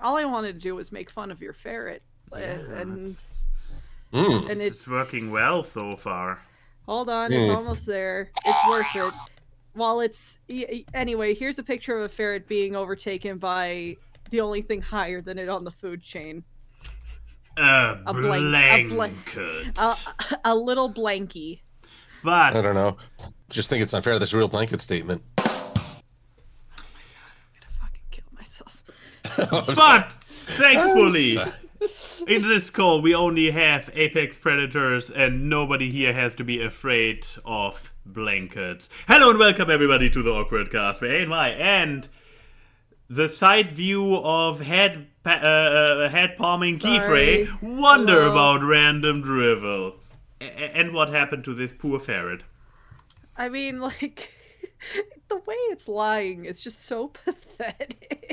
All I wanted to do was make fun of your ferret. And it's working well so far. Hold on, it's almost there. It's worth it. While it's... Anyway, here's a picture of a ferret being overtaken by the only thing higher than it on the food chain. A blanket. A little blankie. But... I don't know. Just think it's unfair. That's a real blanket statement. But thankfully, in this call, we only have apex predators, and nobody here has to be afraid of blankets. Hello and welcome everybody to the AWKWARDCast with Ayn Wye and the side view of head palming Keyframe. Wonder about random drivel and what happened to this poor ferret. I mean, like, the way it's lying is just so pathetic.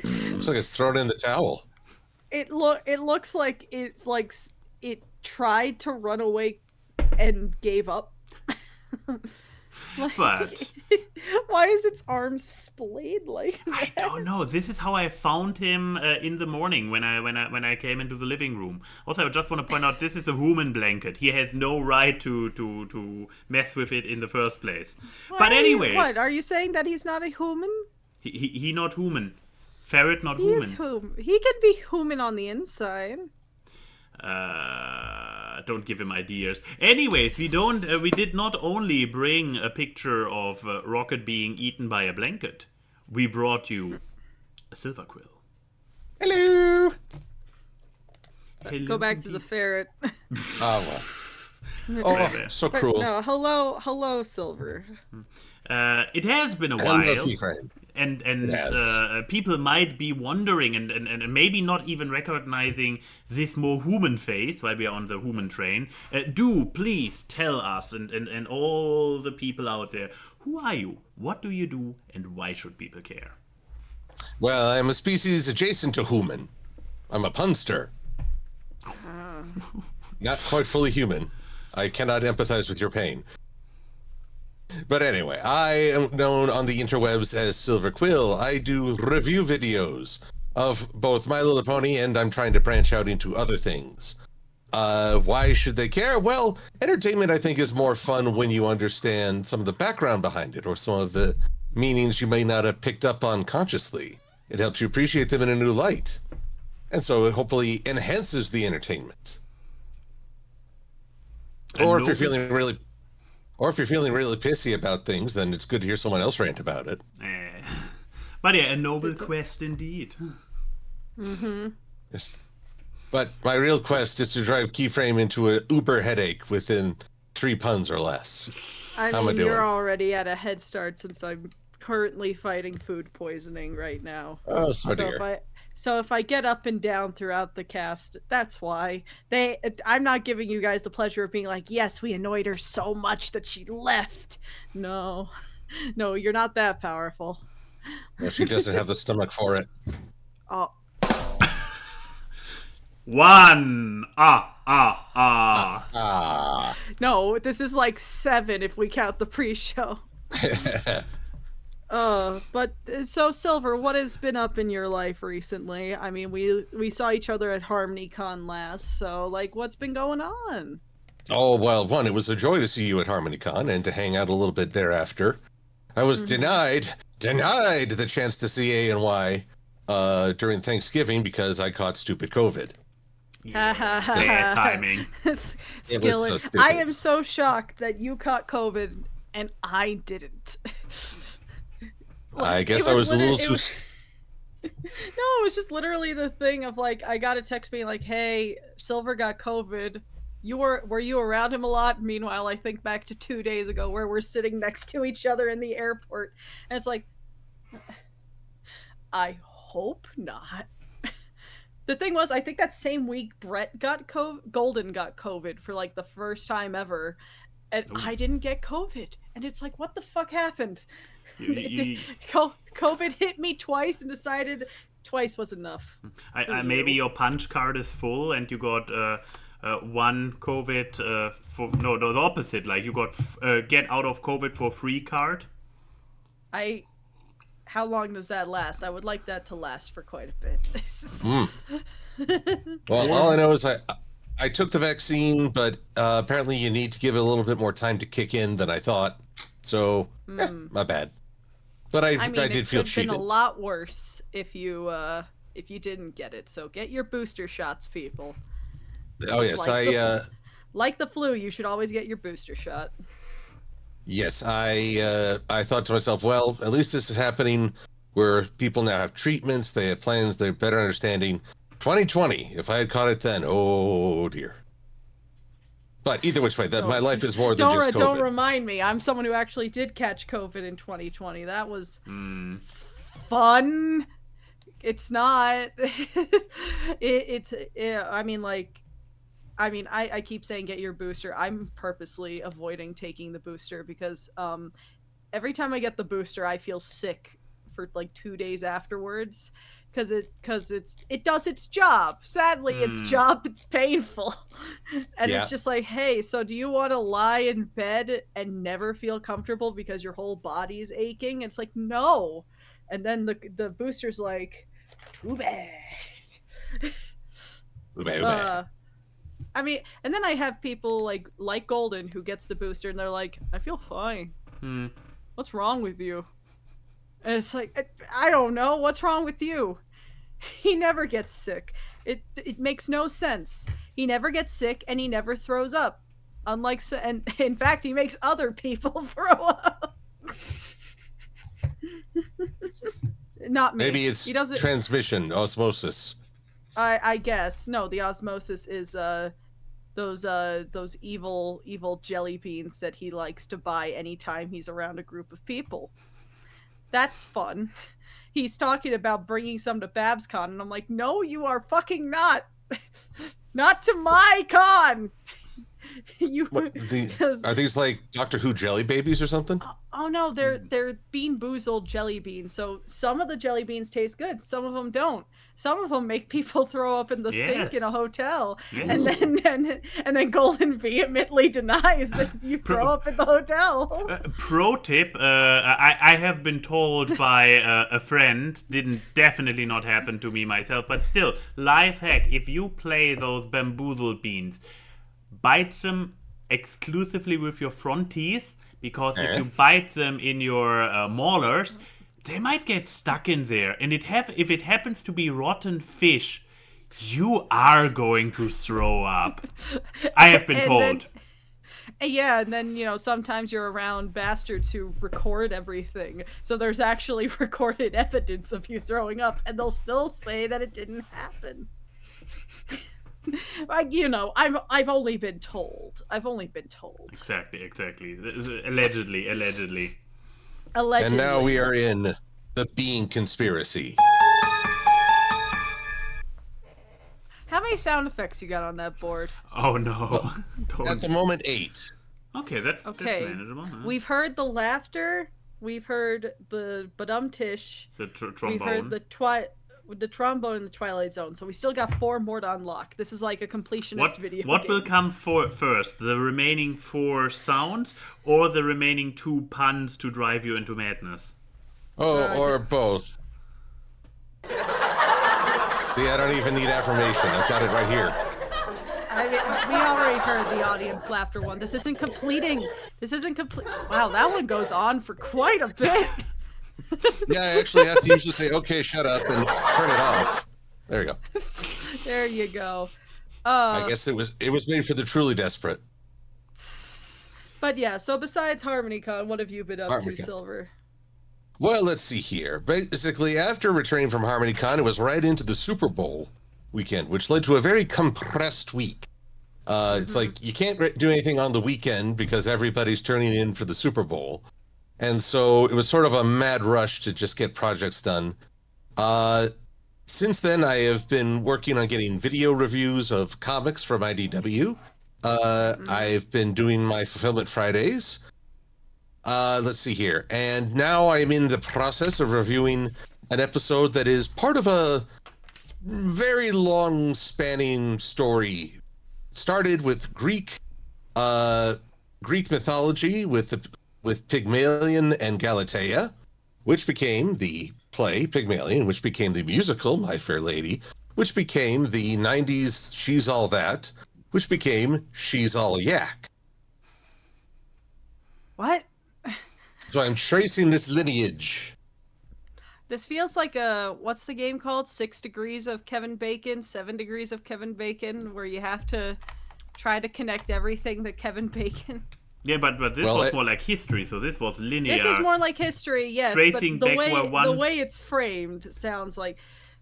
Looks like it's thrown in the towel. It looks like it's like it tried to run away and gave up. But why is its arms splayed like that? I don't know. This is how I found him in the morning when I came into the living room. Also, I just want to point out this is a human blanket. He has no right to mess with it in the first place. But anyways, what are you saying, that he's not a human? He not human. Ferret not human. He can be human on the inside. Don't give him ideas. Anyways, we did not only bring a picture of Rocket being eaten by a blanket. We brought you a Silver Quill. Hello. Go back to the ferret. Oh, well. Oh, so cruel. No, hello, Silver. It has been a while, and people might be wondering and maybe not even recognizing this more human face while we are on the human train. Do please tell us and all the people out there, who are you, what do you do, and why should people care? Well, I'm a species adjacent to human. I'm a punster. Not quite fully human. I cannot empathize with your pain. But anyway, I am known on the interwebs as Silver Quill. I do review videos of both My Little Pony, and I'm trying to branch out into other things. Why should they care? Well, entertainment, I think, is more fun when you understand some of the background behind it, or some of the meanings you may not have picked up on consciously. It helps you appreciate them in a new light. And so it hopefully enhances the entertainment. Or if you're feeling really pissy about things, then it's good to hear someone else rant about it. But yeah, a noble quest indeed. Mm-hmm. Yes. But my real quest is to drive Keyframe into an Uber headache within 3 puns or less. I mean, you're already at a head start since I'm currently fighting food poisoning right now. Oh, so dear. So if I get up and down throughout the cast, that's why. I'm not giving you guys the pleasure of being like, yes, we annoyed her so much that she left. No, you're not that powerful. Well, she doesn't have the stomach for it. Oh. One. No, this is like 7 if we count the pre-show. But so Silver, what has been up in your life recently? I mean, we saw each other at HarmonyCon last, so like, what's been going on? Oh, well, one, it was a joy to see you at HarmonyCon and to hang out a little bit thereafter. I was denied the chance to see Ayn Wye during Thanksgiving because I caught stupid COVID. Yeah, sad timing. Skillet. So stupid. I am so shocked that you caught COVID and I didn't. I guess I was a little too... No, it was just literally the thing of like, I got a text being like, hey, Silver got COVID. Were you around him a lot? Meanwhile, I think back to 2 days ago where we're sitting next to each other in the airport. And it's like, I hope not. The thing was, I think that same week Golden got COVID for like the first time ever. And I didn't get COVID. And it's like, what the fuck happened? COVID hit me twice and decided twice was enough. Maybe your punch card is full and you got one COVID the opposite. Like you got get out of COVID for free card. how long does that last? I would like that to last for quite a bit. Well, all I know is I took the vaccine, but apparently you need to give it a little bit more time to kick in than I thought. So, my bad. But I did feel cheated. It could have been a lot worse if you didn't get it. So get your booster shots, people. Oh yes, like the flu, you should always get your booster shot. Yes, I thought to myself, well, at least this is happening where people now have treatments, they have plans, they're better understanding. 2020, if I had caught it then, oh dear. But either which way, my life is more than just COVID. Don't remind me. I'm someone who actually did catch COVID in 2020. That was fun. It's not. I keep saying get your booster. I'm purposely avoiding taking the booster because every time I get the booster, I feel sick for like 2 days afterwards. Because it does its job. Sadly, it's painful. And it's just like, hey, so do you want to lie in bed and never feel comfortable because your whole body's aching? It's like, no. And then the booster's like, too bad. Too bad. I mean, and then I have people like Golden who gets the booster and they're like, I feel fine. What's wrong with you? And it's like, I don't know. What's wrong with you? He never gets sick. It makes no sense. He never gets sick and he never throws up. And in fact, he makes other people throw up. Not me. Maybe it's transmission, osmosis. I guess. No, the osmosis is those evil jelly beans that he likes to buy anytime he's around a group of people. That's fun. He's talking about bringing some to BabsCon, and I'm like, no, you are fucking not. Not to my con. Are these like Doctor Who jelly babies or something? Oh no, they're Bean Boozled jelly beans. So some of the jelly beans taste good, some of them don't. Some of them make people throw up in the sink in a hotel, and then Golden vehemently denies that you throw up in the hotel. Pro tip: I have been told by a friend, definitely not happen to me myself, but still, life hack: if you play those bamboozle beans, bite them exclusively with your front teeth, because if you bite them in your molars, they might get stuck in there, and if it happens to be rotten fish, you are going to throw up. I have been told. And then, sometimes you're around bastards who record everything, so there's actually recorded evidence of you throwing up, and they'll still say that it didn't happen. Like, I've only been told. Exactly. Allegedly. And now we are in the Bean Conspiracy. How many sound effects you got on that board? Oh no. At the moment, 8. Okay, that's manageable. Huh? We've heard the laughter. We've heard the badum-tish. The trombone. We've heard the trombone in the Twilight Zone. So we still got 4 more to unlock. This is like a completionist video. What will come first? The remaining 4 sounds, or the remaining 2 puns to drive you into madness? Oh, or both. See, I don't even need affirmation. I've got it right here. We already heard the audience laughter one. This isn't complete. Wow, that one goes on for quite a bit. Yeah, I actually have to usually say, okay, shut up, and turn it off. There you go. There you go. I guess it was made for the truly desperate. But yeah, so besides HarmonyCon, what have you been up to, Silver? Well, let's see here. Basically, after returning from HarmonyCon, it was right into the Super Bowl weekend, which led to a very compressed week. It's like you can't do anything on the weekend because everybody's turning in for the Super Bowl. And so it was sort of a mad rush to just get projects done. Since then, I have been working on getting video reviews of comics from IDW. I've been doing my Fulfillment Fridays. Let's see here. And now I'm in the process of reviewing an episode that is part of a very long spanning story. It started with Greek mythology with Pygmalion and Galatea, which became the play Pygmalion, which became the musical My Fair Lady, which became the 90s She's All That, which became She's All Yak. What? So I'm tracing this lineage. This feels like what's the game called? 6 Degrees of Kevin Bacon, 7 Degrees of Kevin Bacon, where you have to try to connect everything to Kevin Bacon. Yeah, but this was more like history, so this was linear. This is more like history, yes. Tracing but the way it's framed sounds like.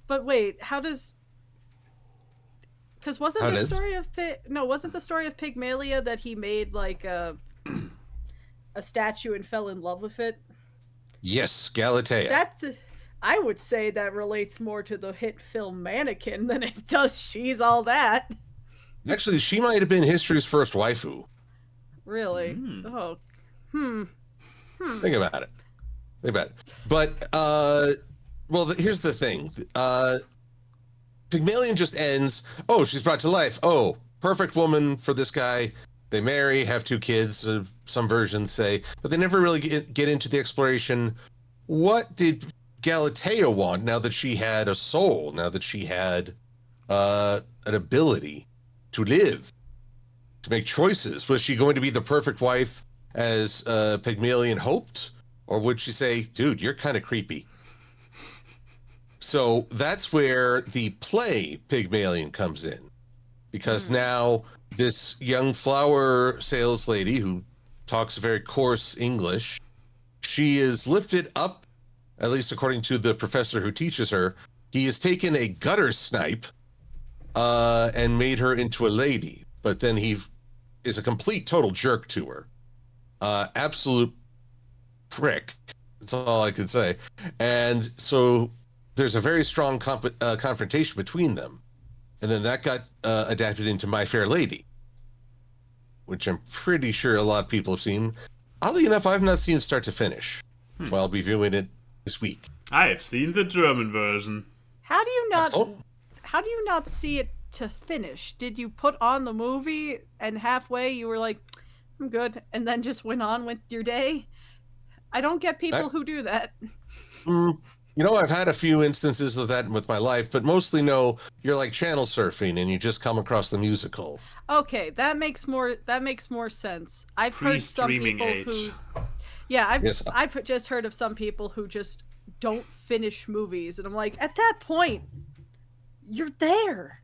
But wait, how does? Because wasn't the story of Pygmalion that he made like a statue and fell in love with it? Yes, Galatea. I would say that relates more to the hit film Mannequin than it does She's All That. Actually, she might have been history's first waifu. Really? Oh. Think about it. But, here's the thing. Pygmalion just ends, she's brought to life. Oh, perfect woman for this guy. They marry, have 2 kids, some versions say. But they never really get into the exploration. What did Galatea want now that she had a soul, now that she had an ability to live, to make choices? Was she going to be the perfect wife as Pygmalion hoped? Or would she say, dude, you're kind of creepy? So that's where the play Pygmalion comes in. Because now this young flower sales lady who talks very coarse English, she is lifted up, at least according to the professor who teaches her. He has taken a gutter snipe and made her into a lady. But then he is a complete total jerk to her. Absolute prick. That's all I could say. And so there's a very strong confrontation between them. And then that got adapted into My Fair Lady, which I'm pretty sure a lot of people have seen. Oddly enough, I've not seen it start to finish. So I'll be viewing it this week. I've seen the German version. How do you not see it to finish? Did you put on the movie and halfway you were like, I'm good, and then just went on with your day? I don't get people who do that. I've had a few instances of that with my life, but mostly no, you're like channel surfing and you just come across the musical. Okay, that makes more sense. I've heard some people who I've just heard of some people who just don't finish movies, and I'm like, at that point, you're there.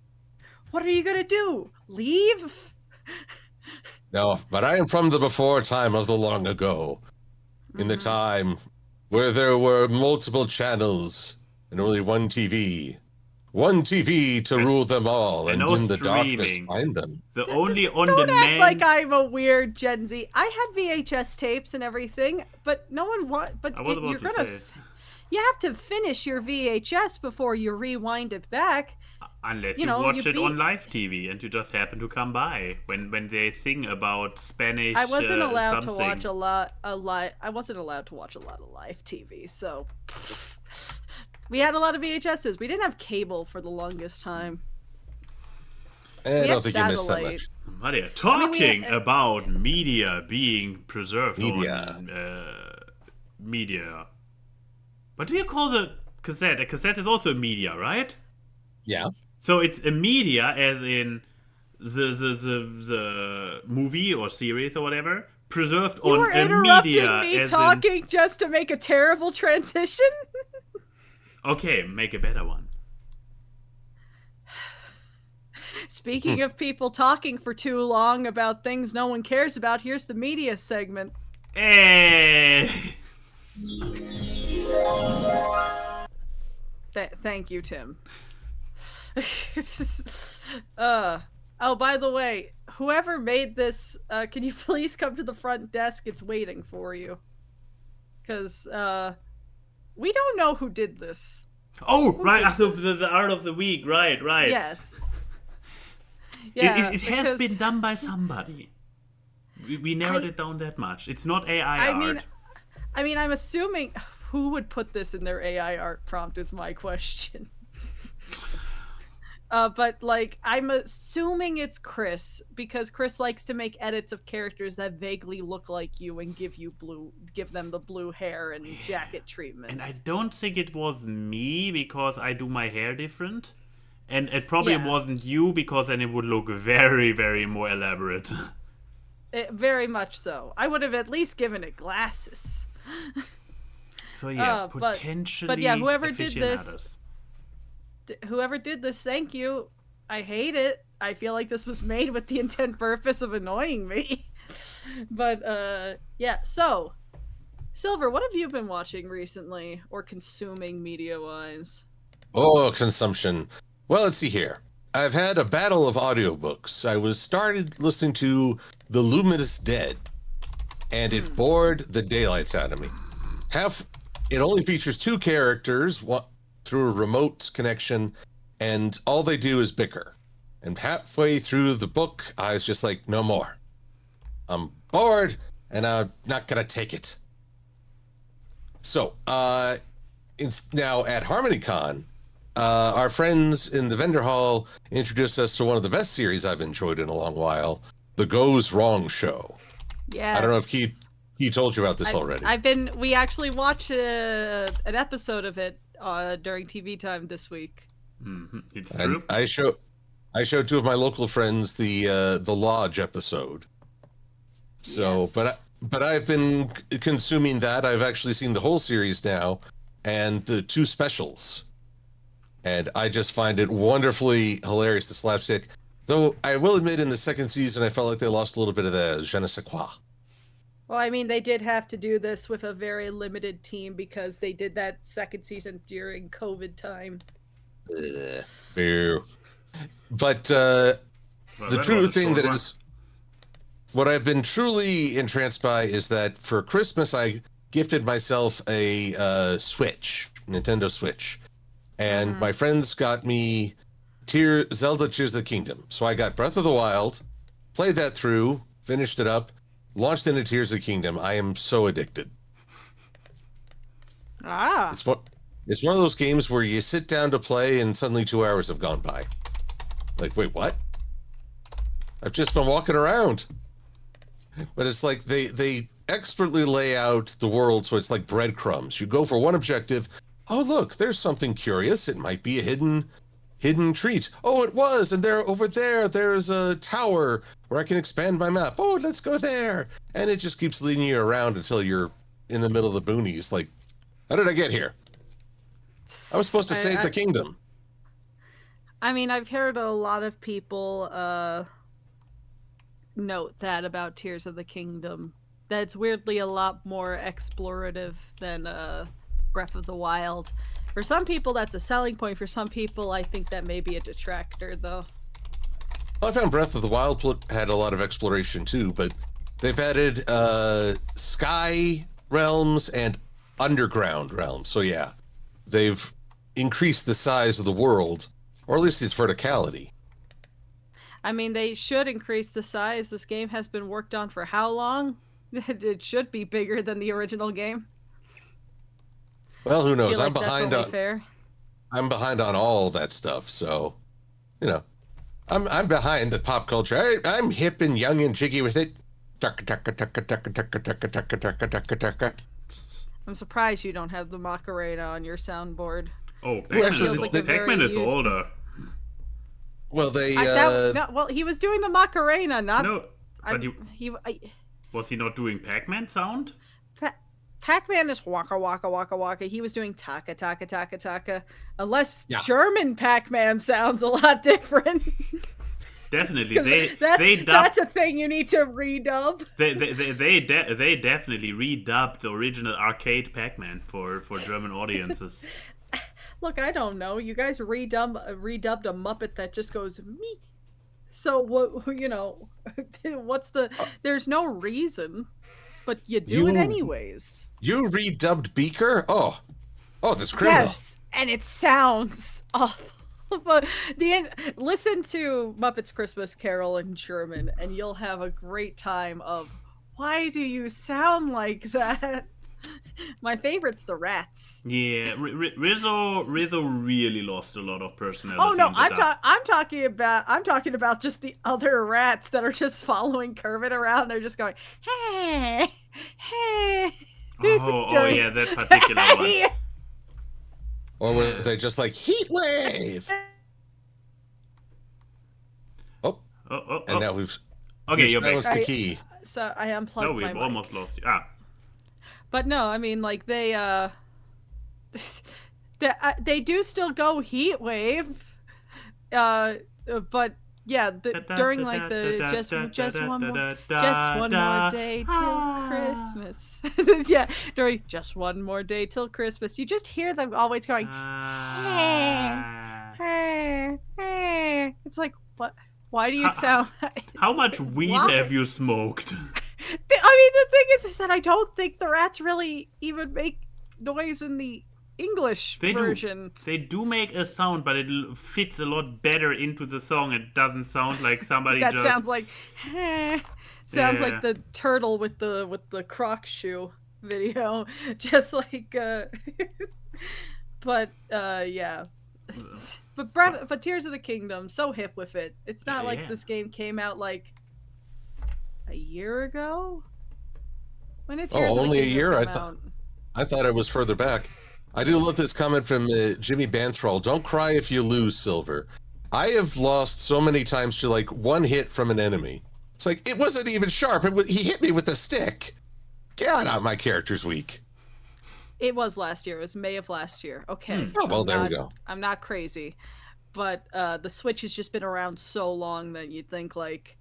What are you gonna do? Leave? No, but I am from the before time of the long ago. In the time where there were multiple channels and only one TV. One TV to rule them all, and in the darkness find them. The only Don't act like I'm a weird Gen Z. I had VHS tapes and everything, but no one But you have to finish your VHS before you rewind it back. Unless you watch it on live TV and you just happen to come by when they sing about Spanish. I wasn't allowed to watch I wasn't allowed to watch a lot of live TV, so we had a lot of VHSs. We didn't have cable for the longest time. I don't think you missed that much. Maria, talking about media being preserved on media. What do you call the cassette? A cassette is also a media, right? Yeah. So it's a media, as in the movie or series or whatever, preserved on a media. You were interrupting me talking just to make a terrible transition? Okay, make a better one. Speaking of people talking for too long about things no one cares about, here's the media segment. Thank you, Tim. Oh, by the way, whoever made this, can you please come to the front desk? It's waiting for you. Because, we don't know who did this. Oh, right, I thought the art of the week, right. Yes. Yeah, it has been done by somebody. We narrowed it down that much. It's not AI art. I mean, I'm assuming who would put this in their AI art prompt is my question. But like, I'm assuming it's Chris because Chris likes to make edits of characters that vaguely look like you and give them the blue hair and jacket treatment. And I don't think it was me because I do my hair different. And it probably wasn't you because then it would look very, very more elaborate. Very much so. I would have at least given it glasses. So yeah, potentially. But yeah, whoever did aficionados. this, thank you. I hate it. I feel like this was made with the intent purpose of annoying me. But yeah, so Silver, what have you been watching recently or consuming media-wise? Oh, consumption. Well, let's see here. I've had a battle of audiobooks. I started listening to The Luminous Dead, and it bored the daylights out of me. It only features 2 characters through a remote connection, and all they do is bicker. And halfway through the book, I was just like, no more. I'm bored, and I'm not gonna take it. So, it's now at HarmonyCon. Our friends in the vendor hall introduced us to one of the best series I've enjoyed in a long while, The Goes Wrong Show. Yes. I don't know if Keith told you about this already. We actually watched an episode of it during TV time this week. Mm-hmm. It's true. I showed 2 of my local friends the Lodge episode. So, yes. but I've been consuming that. I've actually seen the whole series now, and the 2 specials. And I just find it wonderfully hilarious to slapstick. Though I will admit, in the 2nd season, I felt like they lost a little bit of the je ne sais quoi. Well, I mean, they did have to do this with a very limited team because they did that 2nd season during COVID time. Boo. But the true thing that is, what I've been truly entranced by is that for Christmas, I gifted myself a Nintendo Switch. And my friends got me Zelda Tears of the Kingdom. So I got Breath of the Wild, played that through, finished it up, launched into Tears of the Kingdom. I am so addicted. It's one of those games where you sit down to play and suddenly 2 hours have gone by. Like, wait, what? I've just been walking around. But it's like they expertly lay out the world so it's like breadcrumbs. You go for one objective. Oh, look, there's something curious. It might be a hidden treat. Oh, it was. And over there, there's a tower where I can expand my map. Oh, let's go there. And it just keeps leading you around until you're in the middle of the boonies. Like, how did I get here? I was supposed to save the kingdom. I mean, I've heard a lot of people note that about Tears of the Kingdom. That it's weirdly a lot more explorative than Breath of the Wild. For some people, that's a selling point. For some people, I think that may be a detractor, though. Well, I found Breath of the Wild had a lot of exploration, too, but they've added sky realms and underground realms. So, yeah, they've increased the size of the world, or at least its verticality. I mean, they should increase the size. This game has been worked on for how long? It should be bigger than the original game. Well, who knows? Like I'm behind on fair. I'm behind on all that stuff, so I'm behind the pop culture. I'm hip and young and jiggy with it. I'm surprised you don't have the Macarena on your soundboard. Oh, Pac-Man is older. Well, they well, he was doing the Macarena, not no. But was he not doing Pac-Man sound? Pac-Man is waka waka waka waka. He was doing taka taka taka taka. Unless German Pac-Man sounds a lot different. Definitely, that's a thing you need to redub. They definitely redubbed the original arcade Pac-Man for German audiences. Look, I don't know. You guys redubbed a Muppet that just goes me. So what? What's the? There's no reason, but you do it anyways. You redubbed Beaker? Oh, that's criminal. Yes, and it sounds awful. Listen to Muppets Christmas Carol in German, and you'll have a great time of, why do you sound like that? My favorite's the rats. Yeah, Rizzo really lost a lot of personality. Oh no, in the I'm talking about just the other rats that are just following Kermit around. They're just going, hey, hey. Oh yeah, that particular one. Or were they just like heat wave? Oh, and now we've you're back. the key. So I unplugged No, my we've mic. almost lost you. But no, I mean, like they do still go heat wave, but yeah, during like the just one more day till Christmas. Yeah, during just one more day till Christmas, you just hear them always going. It's like, what? Why do you sound? How much weed have you smoked? I mean, the thing is that I don't think the rats really even make noise in the English version. They do make a sound, but it fits a lot better into the song. It doesn't sound like somebody that just... sounds like like the turtle with the Croc shoe video, just like. But yeah. But Tears of the Kingdom, so hip with it. It's not like this game came out like a year ago. When did Tears of the only a Kingdom year? come out? I thought it was further back. I do love this comment from Jimmy Banthrall. Don't cry if you lose, Silver. I have lost so many times to like one hit from an enemy. It's like, it wasn't even sharp. He hit me with a stick. God, my character's weak. It was last year. It was May of last year. Okay. Oh, well, there we go. I'm not crazy. But the Switch has just been around so long that you'd think, like,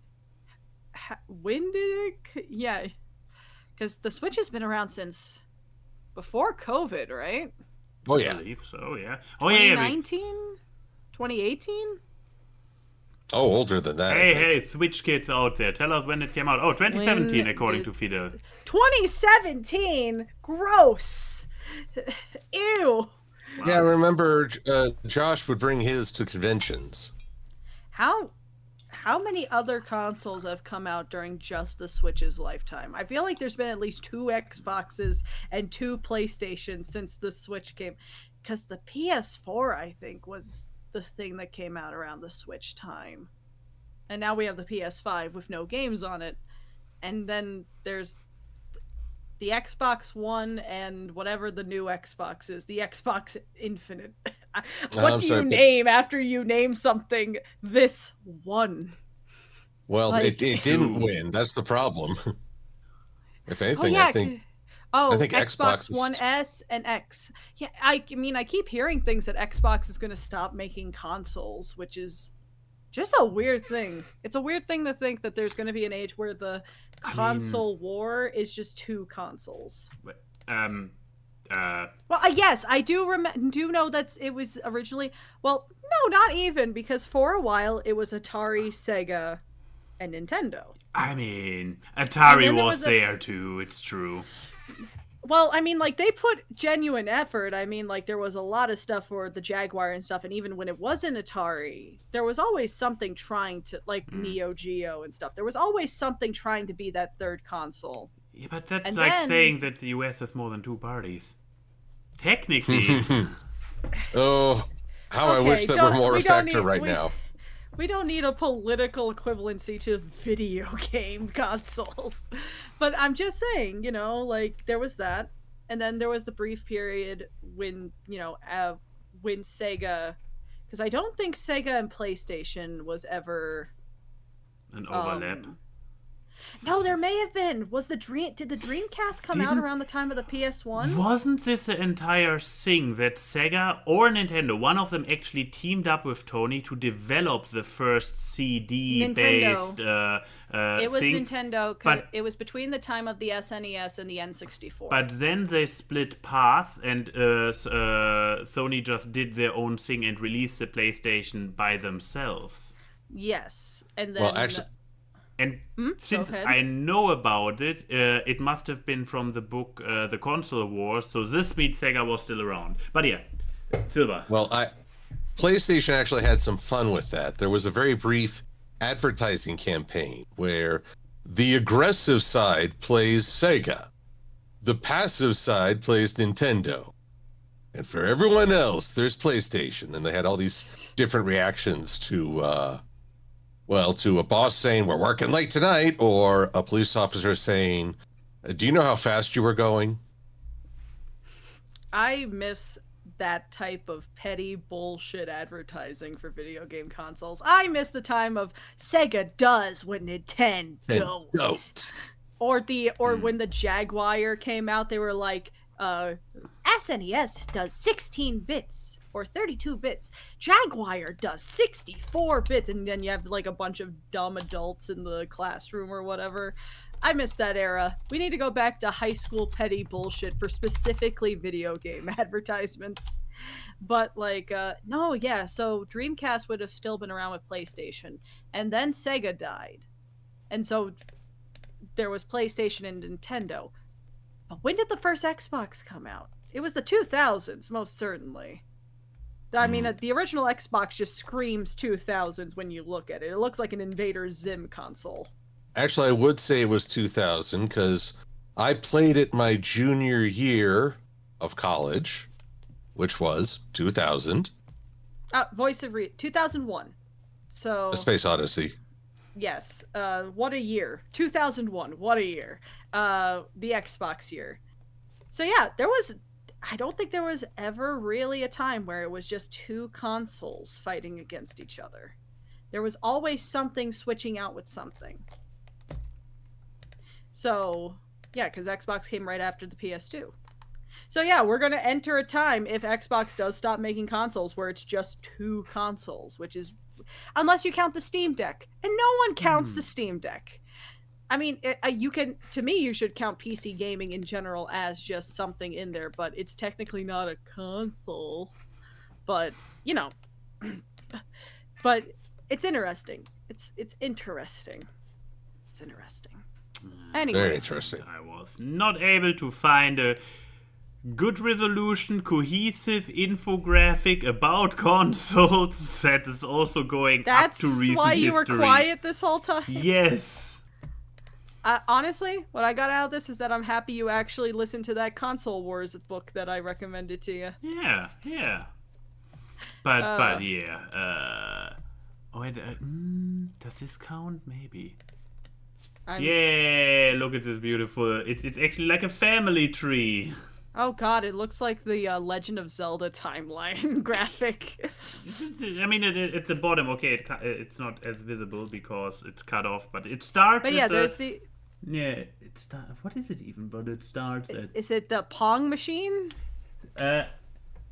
when did it... Yeah. Because the Switch has been around since before COVID, right? Oh, yeah. I believe so, yeah. 2019? 2018? Oh, older than that. Hey, Switch kids out there. Tell us when it came out. Oh, 2017, according to Fidel. 2017? Gross. Ew. Yeah, I remember Josh would bring his to conventions. How many other consoles have come out during just the Switch's lifetime? I feel like there's been at least 2 Xboxes and 2 PlayStations since the Switch came. Because the PS4, I think, was the thing that came out around the Switch time. And now we have the PS5 with no games on it. And then there's the Xbox One and whatever the new Xbox is, the Xbox Infinite. What do you name after you name something this one? Well, like, it didn't win. That's the problem. If anything, I think Xbox One S and X. Yeah, I mean, I keep hearing things that Xbox is going to stop making consoles, which is just a weird thing. It's a weird thing to think that there's going to be an age where the console war is just 2 consoles. Well, yes, I do know that it was originally... Well, no, not even, because for a while it was Atari, Sega, and Nintendo. I mean, Atari was there too, it's true. Well, I mean, like, they put genuine effort. I mean, like, there was a lot of stuff for the Jaguar and stuff, and even when it wasn't Atari, there was always something trying to, like, Neo Geo and stuff. There was always something trying to be that third console. Yeah, but that's saying that the US has more than 2 parties. Technically. Oh, how I wish that were more a factor right now. We don't need a political equivalency to video game consoles. But I'm just saying, you know, like, there was that. And then there was the brief period when, you know, when Sega... Because I don't think Sega and PlayStation was ever... An overlap. No, there may have been. Did the Dreamcast come out around the time of the PS1? Wasn't this the entire thing that Sega or Nintendo, one of them actually teamed up with Tony to develop the first CD-based it was thing? Nintendo, because it was between the time of the SNES and the N64. But then they split paths, and Sony just did their own thing and released the PlayStation by themselves. Yes, and then... Well, actually... And since I know about it, it must have been from the book The Console Wars, so this means Sega was still around. But yeah, Silver. Well, PlayStation actually had some fun with that. There was a very brief advertising campaign where the aggressive side plays Sega, the passive side plays Nintendo. And for everyone else, there's PlayStation. And they had all these different reactions to, to a boss saying, we're working late tonight, or a police officer saying, do you know how fast you were going? I miss that type of petty bullshit advertising for video game consoles. I miss the time of Sega does what Nintendo don't. Or when the Jaguar came out, they were like, SNES does 16 bits or 32 bits. Jaguar does 64 bits, and then you have like a bunch of dumb adults in the classroom or whatever. I miss that era. We need to go back to high school petty bullshit for specifically video game advertisements. But like, so Dreamcast would have still been around with PlayStation. And then Sega died. And so there was PlayStation and Nintendo. But when did the first Xbox come out? It was the 2000s, most certainly. I mean, the original Xbox just screams 2000s when you look at it. It looks like an Invader Zim console. Actually, I would say it was 2000 because I played it my junior year of college, which was 2000. Voice of 2001. So A Space Odyssey. Yes. What a year. 2001. What a year. The Xbox year. So yeah, I don't think there was ever really a time where it was just two consoles fighting against each other. There was always something switching out with something. So, yeah, because Xbox came right after the PS2. So yeah, we're going to enter a time, if Xbox does stop making consoles, where it's just two consoles, which is, unless you count the Steam Deck. And no one counts the Steam Deck. I mean, to me, you should count PC gaming in general as just something in there, but it's technically not a console. But, but it's interesting. It's interesting. It's interesting. Anyways. Very interesting. I was not able to find a good resolution, cohesive infographic about consoles that is also going up to recent That's why you history. were quiet this whole time? Yes. Honestly, what I got out of this is that I'm happy you actually listened to that Console Wars book that I recommended to you. Yeah. But yeah. Does this count? Maybe. Yeah, look at this beautiful. It's actually like a family tree. Oh god, it looks like the Legend of Zelda timeline graphic. I mean, at the bottom, okay, it's not as visible because it's cut off, but it starts. But yeah, there's the. Yeah, it starts. What is it even? But it starts at. Is it the Pong machine?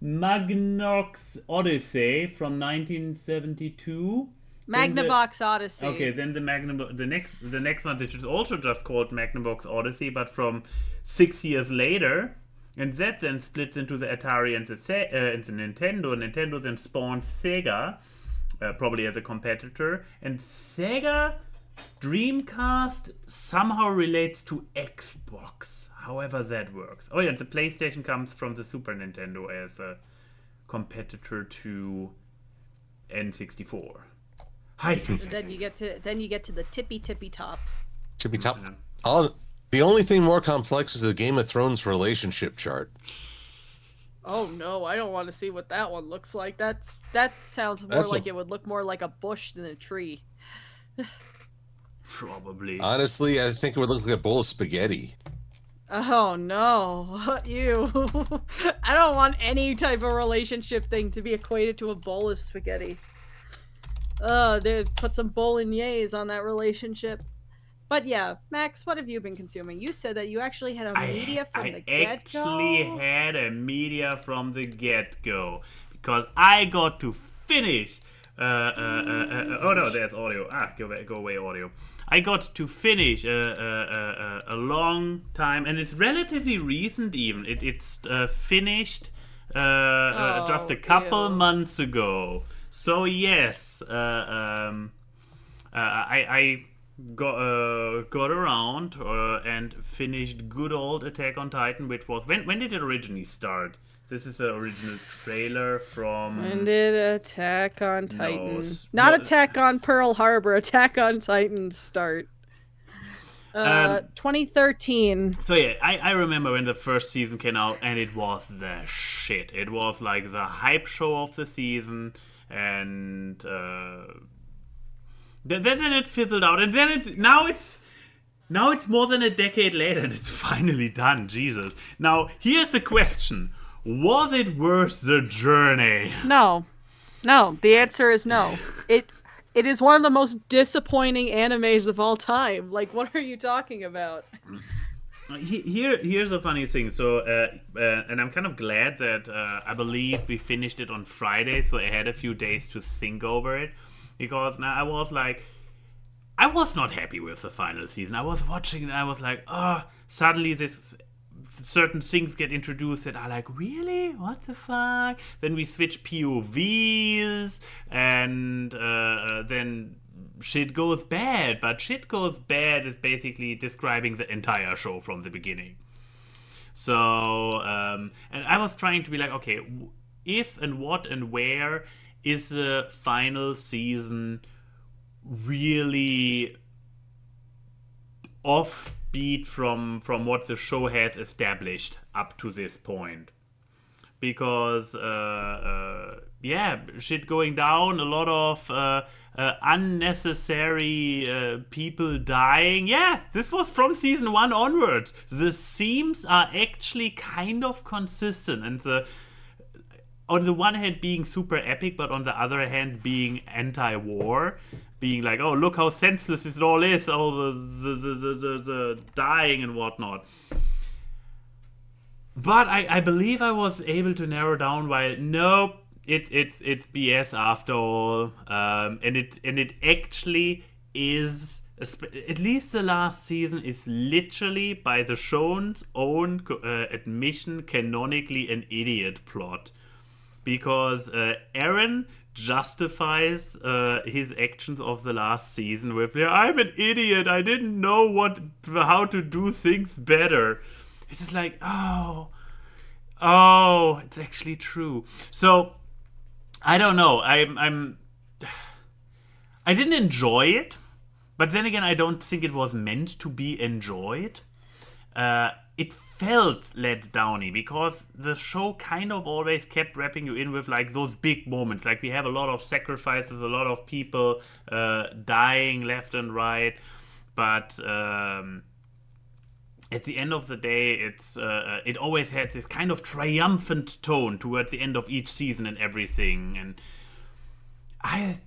Magnavox Odyssey from 1972. Magnavox Odyssey. Okay, then the next one, which is also just called Magnavox Odyssey, but from 6 years later, and that then splits into the Atari and the Nintendo. Nintendo then spawns Sega, probably as a competitor, and Sega Dreamcast somehow relates to Xbox. However that works. Oh yeah, the PlayStation comes from the Super Nintendo as a competitor to N64. Hi. Then you get to the tippy top. Tippy top. The only thing more complex is the Game of Thrones relationship chart. Oh no, I don't want to see what that one looks like. That sounds more like it would look more like a bush than a tree. Probably. Honestly, I think it would look like a bowl of spaghetti. Oh no, you. I don't want any type of relationship thing to be equated to a bowl of spaghetti. They put some bolognese on that relationship. But yeah, Max, what have you been consuming? You said that you actually had a media from the get-go. I actually had a media from the get-go because I got to finish. Oh no, there's audio. Go away, audio. I got to finish a long time, and it's relatively recent even. It's finished just a couple months ago. So yes, I got around and finished good old Attack on Titan, which was when did it originally start? This is the original trailer from. When did Attack on Titan? Not Attack on Pearl Harbor. Attack on Titan start. 2013. So yeah, I remember when the first season came out, and it was the shit. It was like the hype show of the season, and then it fizzled out, and then now it's more than a decade later, and it's finally done. Jesus. Now here's the question: was it worth the journey? No. The answer is no. It is one of the most disappointing animes of all time. Like, what are you talking about? Here's the funny thing. So, and I'm kind of glad that I believe we finished it on Friday, so I had a few days to think over it. Because now I was not happy with the final season. I was watching and I was like, oh, suddenly this certain things get introduced that are like, really? What the fuck? Then we switch POVs, and then shit goes bad. But shit goes bad is basically describing the entire show from the beginning. So, and I was trying to be like, okay, if and what and where is the final season really offbeat from what the show has established up to this point? Because shit going down, a lot of unnecessary people dying. Yeah, this was from season 1 onwards. The themes are actually kind of consistent, and on the one hand being super epic, but on the other hand being anti-war, being like, oh, look how senseless it all is, all the dying and whatnot. But I believe I was able to narrow down why nope, it's BS after all, and it actually is. At least the last season is literally, by the show's own admission, canonically an idiot plot. Because Aaron justifies his actions of the last season with, I'm an idiot, I didn't know how to do things better. It's just like, oh, it's actually true. So, I don't know, I didn't enjoy it, but then again, I don't think it was meant to be enjoyed. It felt let downy because the show kind of always kept wrapping you in with like those big moments. Like, we have a lot of sacrifices, a lot of people dying left and right, but at the end of the day, it always had this kind of triumphant tone towards the end of each season and everything. And I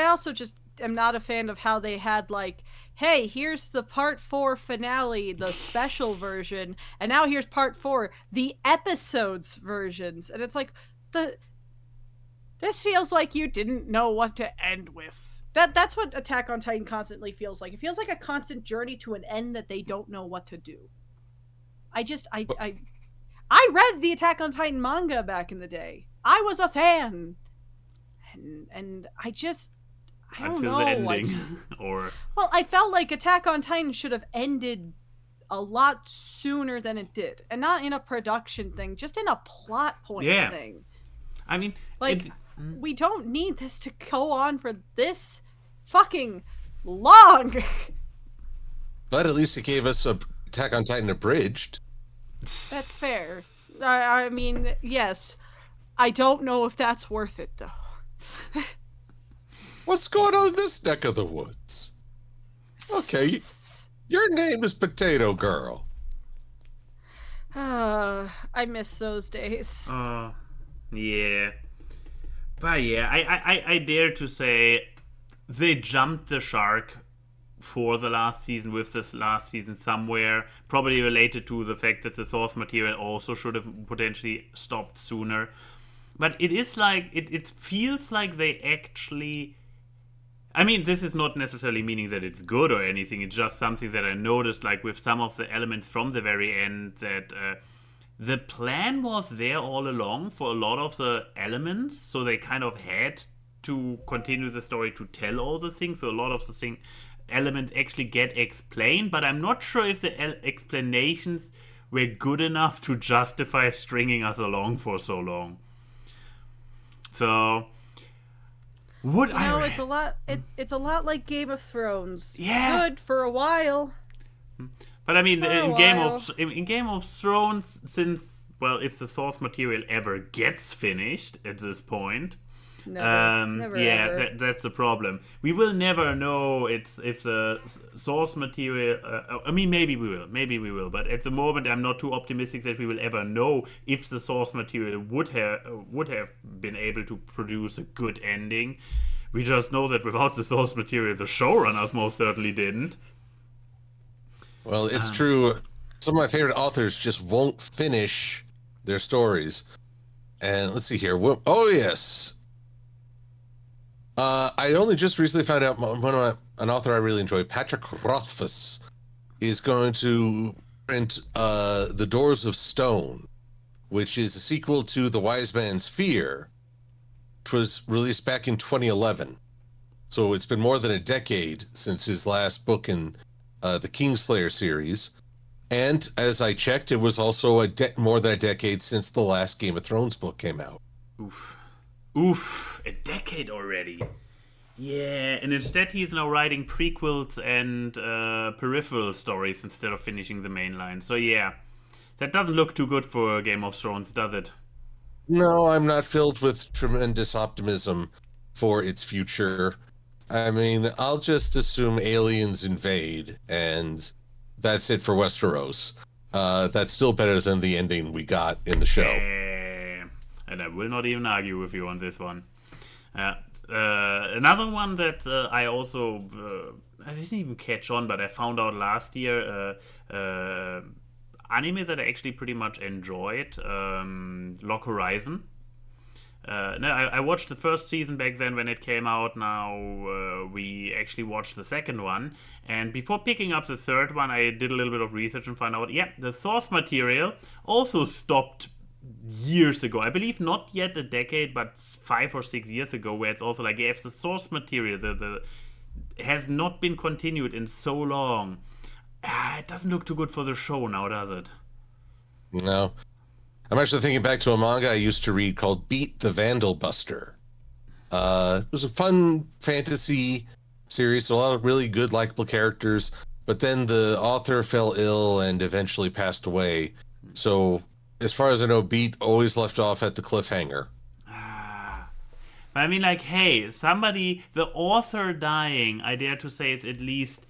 also just am not a fan of how they had like, hey, here's the part 4 finale, the special version, and now here's part 4, the episodes versions, and it's like, this feels like you didn't know what to end with. That's what Attack on Titan constantly feels like. It feels like a constant journey to an end that they don't know what to do. I read the Attack on Titan manga back in the day. I was a fan. And I don't until know. The ending. Well, I felt like Attack on Titan should have ended a lot sooner than it did. And not in a production thing, just in a plot point thing. I mean, like, we don't need this to go on for this fucking long. But at least it gave us Attack on Titan abridged. That's fair. I mean, yes. I don't know if that's worth it, though. What's going on in this neck of the woods? Okay, your name is Potato Girl. I miss those days. Yeah. But yeah, I dare to say they jumped the shark for the last season with this last season somewhere, probably related to the fact that the source material also should have potentially stopped sooner. But it is like, it feels like they actually... I mean, this is not necessarily meaning that it's good or anything, it's just something that I noticed, like with some of the elements from the very end, that the plan was there all along for a lot of the elements, so they kind of had to continue the story to tell all the things, so a lot of the elements actually get explained, but I'm not sure if the explanations were good enough to justify stringing us along for so long. So, Would I? It's a lot. It's a lot like Game of Thrones. Yeah. Good for a while. But I mean, For a in while. Game of Thrones, since if the source material ever gets finished at this point, Never, ever. that's the problem. We will never know if the source material. I mean, maybe we will. But at the moment, I'm not too optimistic that we will ever know if the source material would have been able to produce a good ending. We just know that without the source material, the showrunners most certainly didn't. Well, it's true. Some of my favorite authors just won't finish their stories. And let's see here. Oh, yes. I only just recently found out an author I really enjoy, Patrick Rothfuss, is going to print The Doors of Stone, which is a sequel to The Wise Man's Fear, which was released back in 2011. So it's been more than a decade since his last book in the Kingslayer series. And as I checked, it was also more than a decade since the last Game of Thrones book came out. Oof, a decade already. Yeah, and instead he's now writing prequels and peripheral stories instead of finishing the main line. So yeah, that doesn't look too good for Game of Thrones, does it? No, I'm not filled with tremendous optimism for its future. I mean, I'll just assume aliens invade, and that's it for Westeros. That's still better than the ending we got in the show. And I will not even argue with you on this one. Another one that I also I didn't even catch on, but I found out last year, anime that I actually pretty much enjoyed, Log Horizon. No, I watched the first season back then when it came out. Now we actually watched the second one, and before picking up the third one, I did a little bit of research and found out, the source material also stopped years ago. I believe not yet a decade, but 5 or 6 years ago, where it's also like, if the source material the has not been continued in so long, it doesn't look too good for the show now, does it? No. I'm actually thinking back to a manga I used to read called Beat the Vandal Buster. It was a fun fantasy series, a lot of really good, likable characters, but then the author fell ill and eventually passed away. So, as far as I know, Beat always left off at the cliffhanger. I mean, like, hey, the author dying, I dare to say it's at least...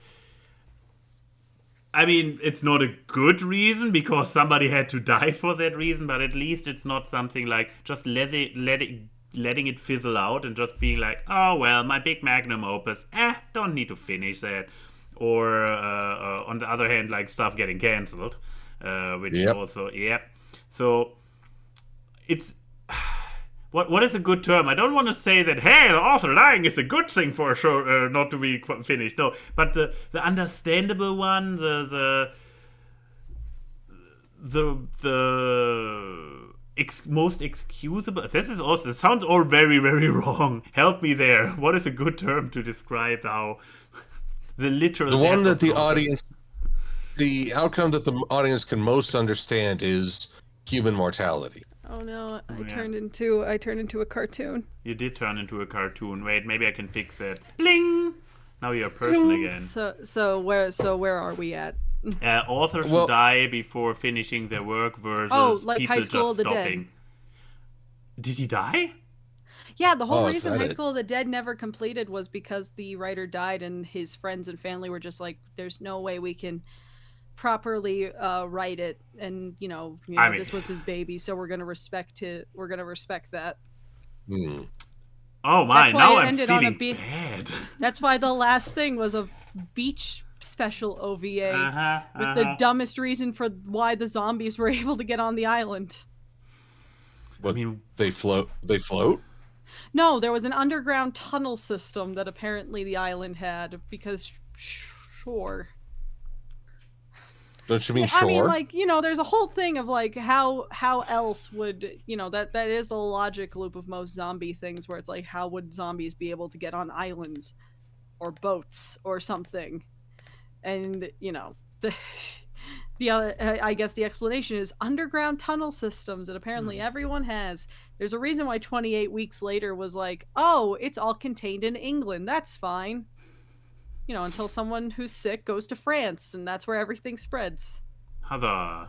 I mean, it's not a good reason because somebody had to die for that reason, but at least it's not something like just letting it fizzle out and just being like, oh, well, my big magnum opus, don't need to finish that. Or, on the other hand, like stuff getting cancelled, which also, So, it's... What is a good term? I don't want to say that, hey, the author dying is a good thing for a show not to be finished. No, but the understandable one, the most excusable. This sounds all very, very wrong. Help me there. What is a good term to describe how the literal? The one that the outcome that the audience can most understand is human mortality. Oh no! I turned into a cartoon. You did turn into a cartoon. Wait, maybe I can fix that. Bling! Now you're a person again. So where are we at? Authors who die before finishing their work versus like people High School just of the stopping. Dead. Did he die? Yeah, the whole reason High School of the Dead never completed was because the writer died, and his friends and family were just like, "There's no way we can properly write it, and I mean, this was his baby, so we're gonna respect that." Oh my! Now I'm feeling bad. That's why the last thing was a beach special OVA with the dumbest reason for why the zombies were able to get on the island. What, I mean, they float? They float? No, there was an underground tunnel system that apparently the island had because sure. Don't you mean shore? I mean, like, there's a whole thing of like how else would that is the logic loop of most zombie things, where it's like, how would zombies be able to get on islands or boats or something? And I guess the explanation is underground tunnel systems that apparently everyone has. There's a reason why 28 weeks later was like, oh, it's all contained in England. That's fine. You know, until someone who's sick goes to France, and that's where everything spreads. Huzzah.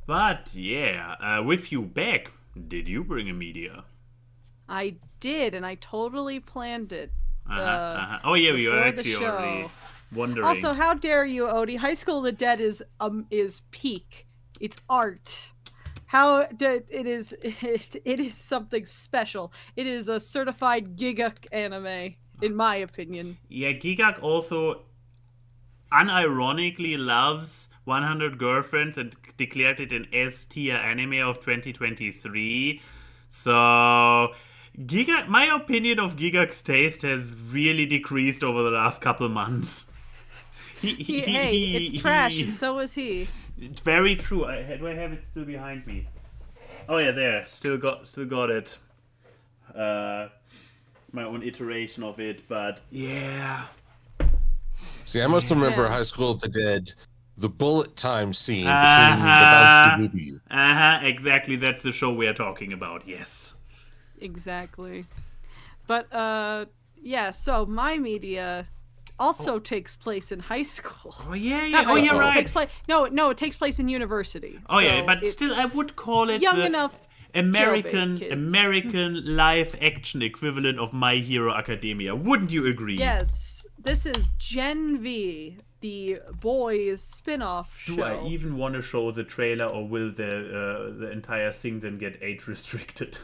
But yeah, with you back, did you bring a media? I did, and I totally planned it. Oh yeah, we were before actually the show. already wondering. Also, how dare you, Odie? High School of the Dead is peak. It's art. It is something special. It is a certified Giguk anime, in my opinion. Yeah, Gigak also unironically loves 100 Girlfriends and declared it an S-tier anime of 2023. So my opinion of Gigak's taste has really decreased over the last couple months. It's trash, and so is he. It's very true. Do I have it still behind me? Oh yeah, there. Still got it. My own iteration of it, but yeah. See, I must remember High School of the Dead, the bullet time scene between the bouncy boobies. Exactly. That's the show we're talking about. Yes. Exactly. But yeah. So my media also takes place in high school. Oh yeah. Oh, you're right. It takes place. No, it takes place in university. Oh yeah, but still, I would call it young enough. American live action equivalent of My Hero Academia. Wouldn't you agree? Yes. This is Gen V, the boys spin-off show. Do I even want to show the trailer, or will the entire thing then get age restricted?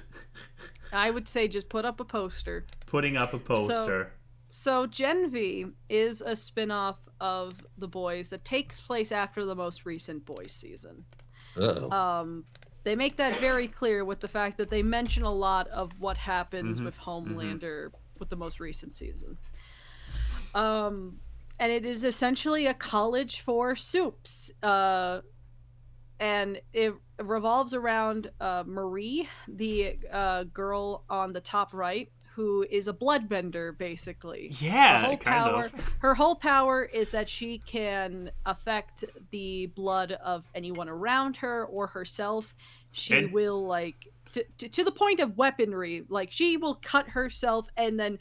I would say just put up a poster. Putting up a poster. So Gen V is a spin-off of The Boys that takes place after the most recent Boys season. Uh-oh. They make that very clear with the fact that they mention a lot of what happens with Homelander with the most recent season. And it is essentially a college for soups. And it revolves around Marie, the girl on the top right, who is a bloodbender, basically. Yeah, Her whole power is that she can affect the blood of anyone around her or herself. She will, like, to the point of weaponry. Like, she will cut herself and then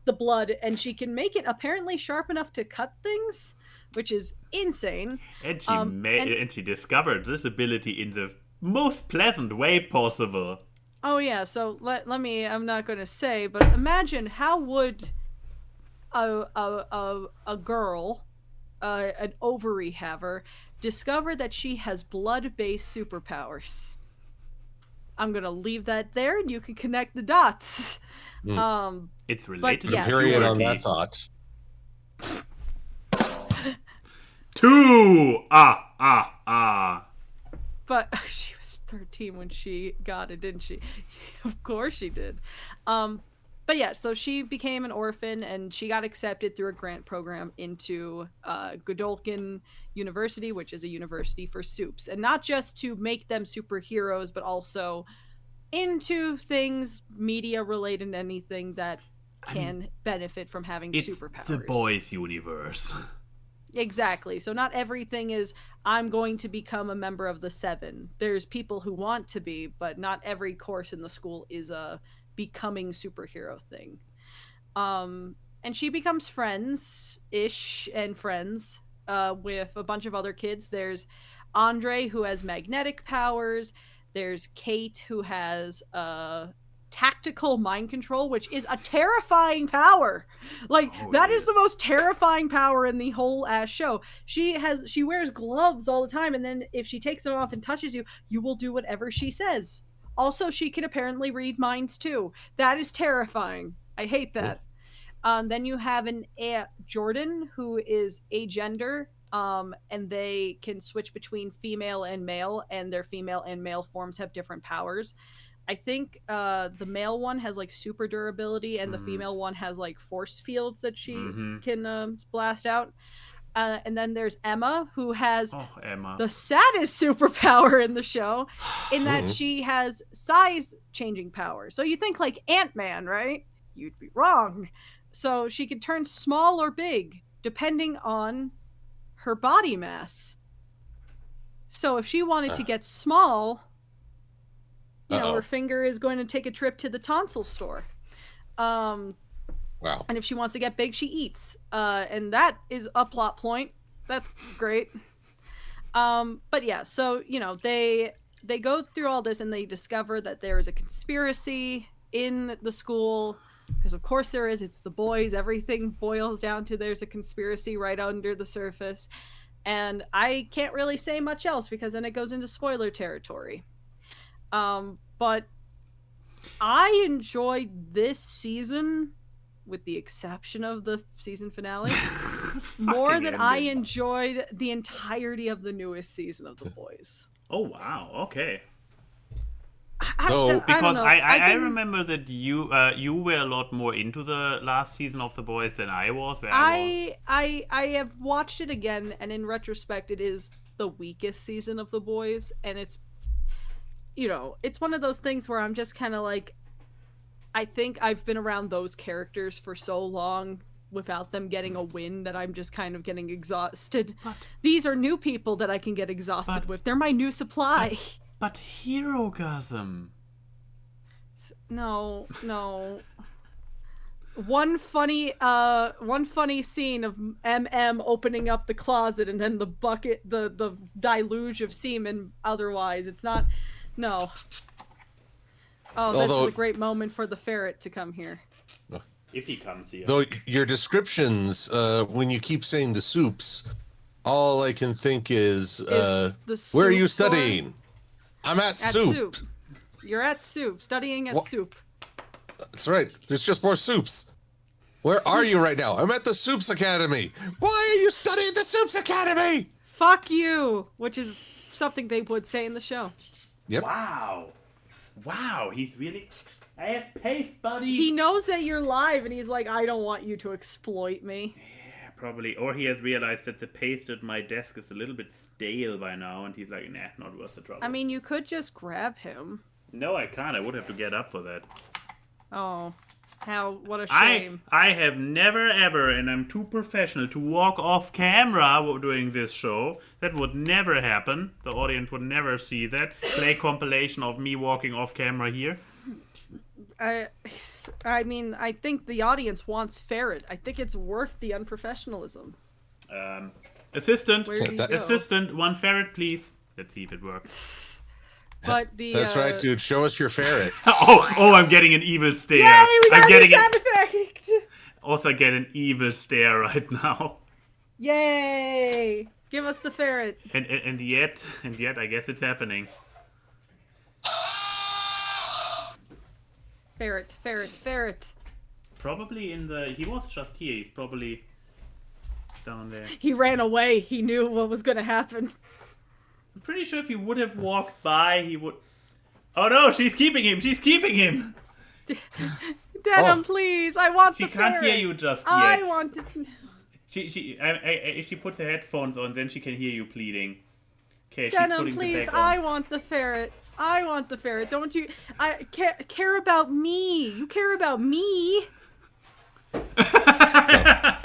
the blood, and she can make it apparently sharp enough to cut things, which is insane. And she discovered this ability in the most pleasant way possible. Oh yeah, so let me. I'm not going to say, but imagine how would a girl, an ovary haver, discover that she has blood-based superpowers. I'm gonna leave that there, and you can connect the dots. It's related. Yes. Period on that thought. 2. But she was 13 when she got it, didn't she? Of course she did. But yeah, so she became an orphan, and she got accepted through a grant program into Godolphin University, which is a university for soups. And not just to make them superheroes, but also into things media-related, anything that can benefit from having superpowers. It's the boys' universe. Exactly. So not everything is, I'm going to become a member of the Seven. There's people who want to be, but not every course in the school is a becoming superhero thing. And she becomes friends-ish and friends with a bunch of other kids. There's Andre, who has magnetic powers. There's Kate, who has tactical mind control, which is a terrifying power. Like, that is the most terrifying power in the whole ass show. She wears gloves all the time, and then if she takes them off and touches you, you will do whatever she says. Also, she can apparently read minds too. That is terrifying. I hate that. Then you have Jordan, who is agender, and they can switch between female and male, and their female and male forms have different powers. I think the male one has like super durability, and the female one has like force fields that she can blast out. And then there's Emma, who has the saddest superpower in the show, in that she has size-changing powers. So you think like Ant-Man, right? You'd be wrong. So she can turn small or big, depending on her body mass. So if she wanted to get small, her finger is going to take a trip to the tonsil store. Wow. And if she wants to get big, she eats. And that is a plot point. That's great. But yeah, so, they go through all this and they discover that there is a conspiracy in the school. Because of course there is. It's the boys. Everything boils down to there's a conspiracy right under the surface. And I can't really say much else because then it goes into spoiler territory. But I enjoyed this season, with the exception of the season finale, more than I enjoyed the entirety of the newest season of The Boys. Oh, wow. Okay. So, because I remember that you were a lot more into the last season of The Boys than I was. I have watched it again, and in retrospect, it is the weakest season of The Boys, and it's one of those things where I'm just kind of like, I think I've been around those characters for so long without them getting a win that I'm just kind of getting exhausted. These are new people that I can get exhausted with. They're my new supply. But Herogasm. No. One funny scene of MM opening up the closet and then the bucket, the deluge of semen. Otherwise, it's not. No. Oh, this is a great moment for the ferret to come here. If he comes here. Though your descriptions, when you keep saying the soups, all I can think is where are you studying? I'm at soup. You're at soup, studying at soup. That's right. There's just more soups. Where are you right now? I'm at the Soups Academy. Why are you studying the Soups Academy? Fuck you, which is something they would say in the show. Yep. Wow, he's really... I have paste, buddy. He knows that you're live, and he's like, I don't want you to exploit me. Yeah, probably. Or he has realized that the paste at my desk is a little bit stale by now, and he's like, nah, not worth the trouble. I mean, you could just grab him. No, I can't. I would have to get up for that. Oh, what a shame. I have never ever, and I'm too professional to walk off camera doing this show. That would never happen. The audience would never see that. Play compilation of me walking off camera here. I mean, I think the audience wants ferret. I think it's worth the unprofessionalism. Assistant, one ferret, please. Let's see if it works. But that's right, dude. Show us your ferret. oh, I'm getting an evil stare. Yay, we got a sound effect. Also, get an evil stare right now. Yay! Give us the ferret. And yet, I guess it's happening. Ferret. Probably he was just here. He's probably down there. He ran away. He knew what was going to happen. I'm pretty sure if he would have walked by, he would... Oh no, she's keeping him! Denim, please, I want the ferret. She can't hear you just yet. I want it. She puts her headphones on, then she can hear you pleading. Okay, Denim, please, I want the ferret. Don't you... I care about me. You care about me. So,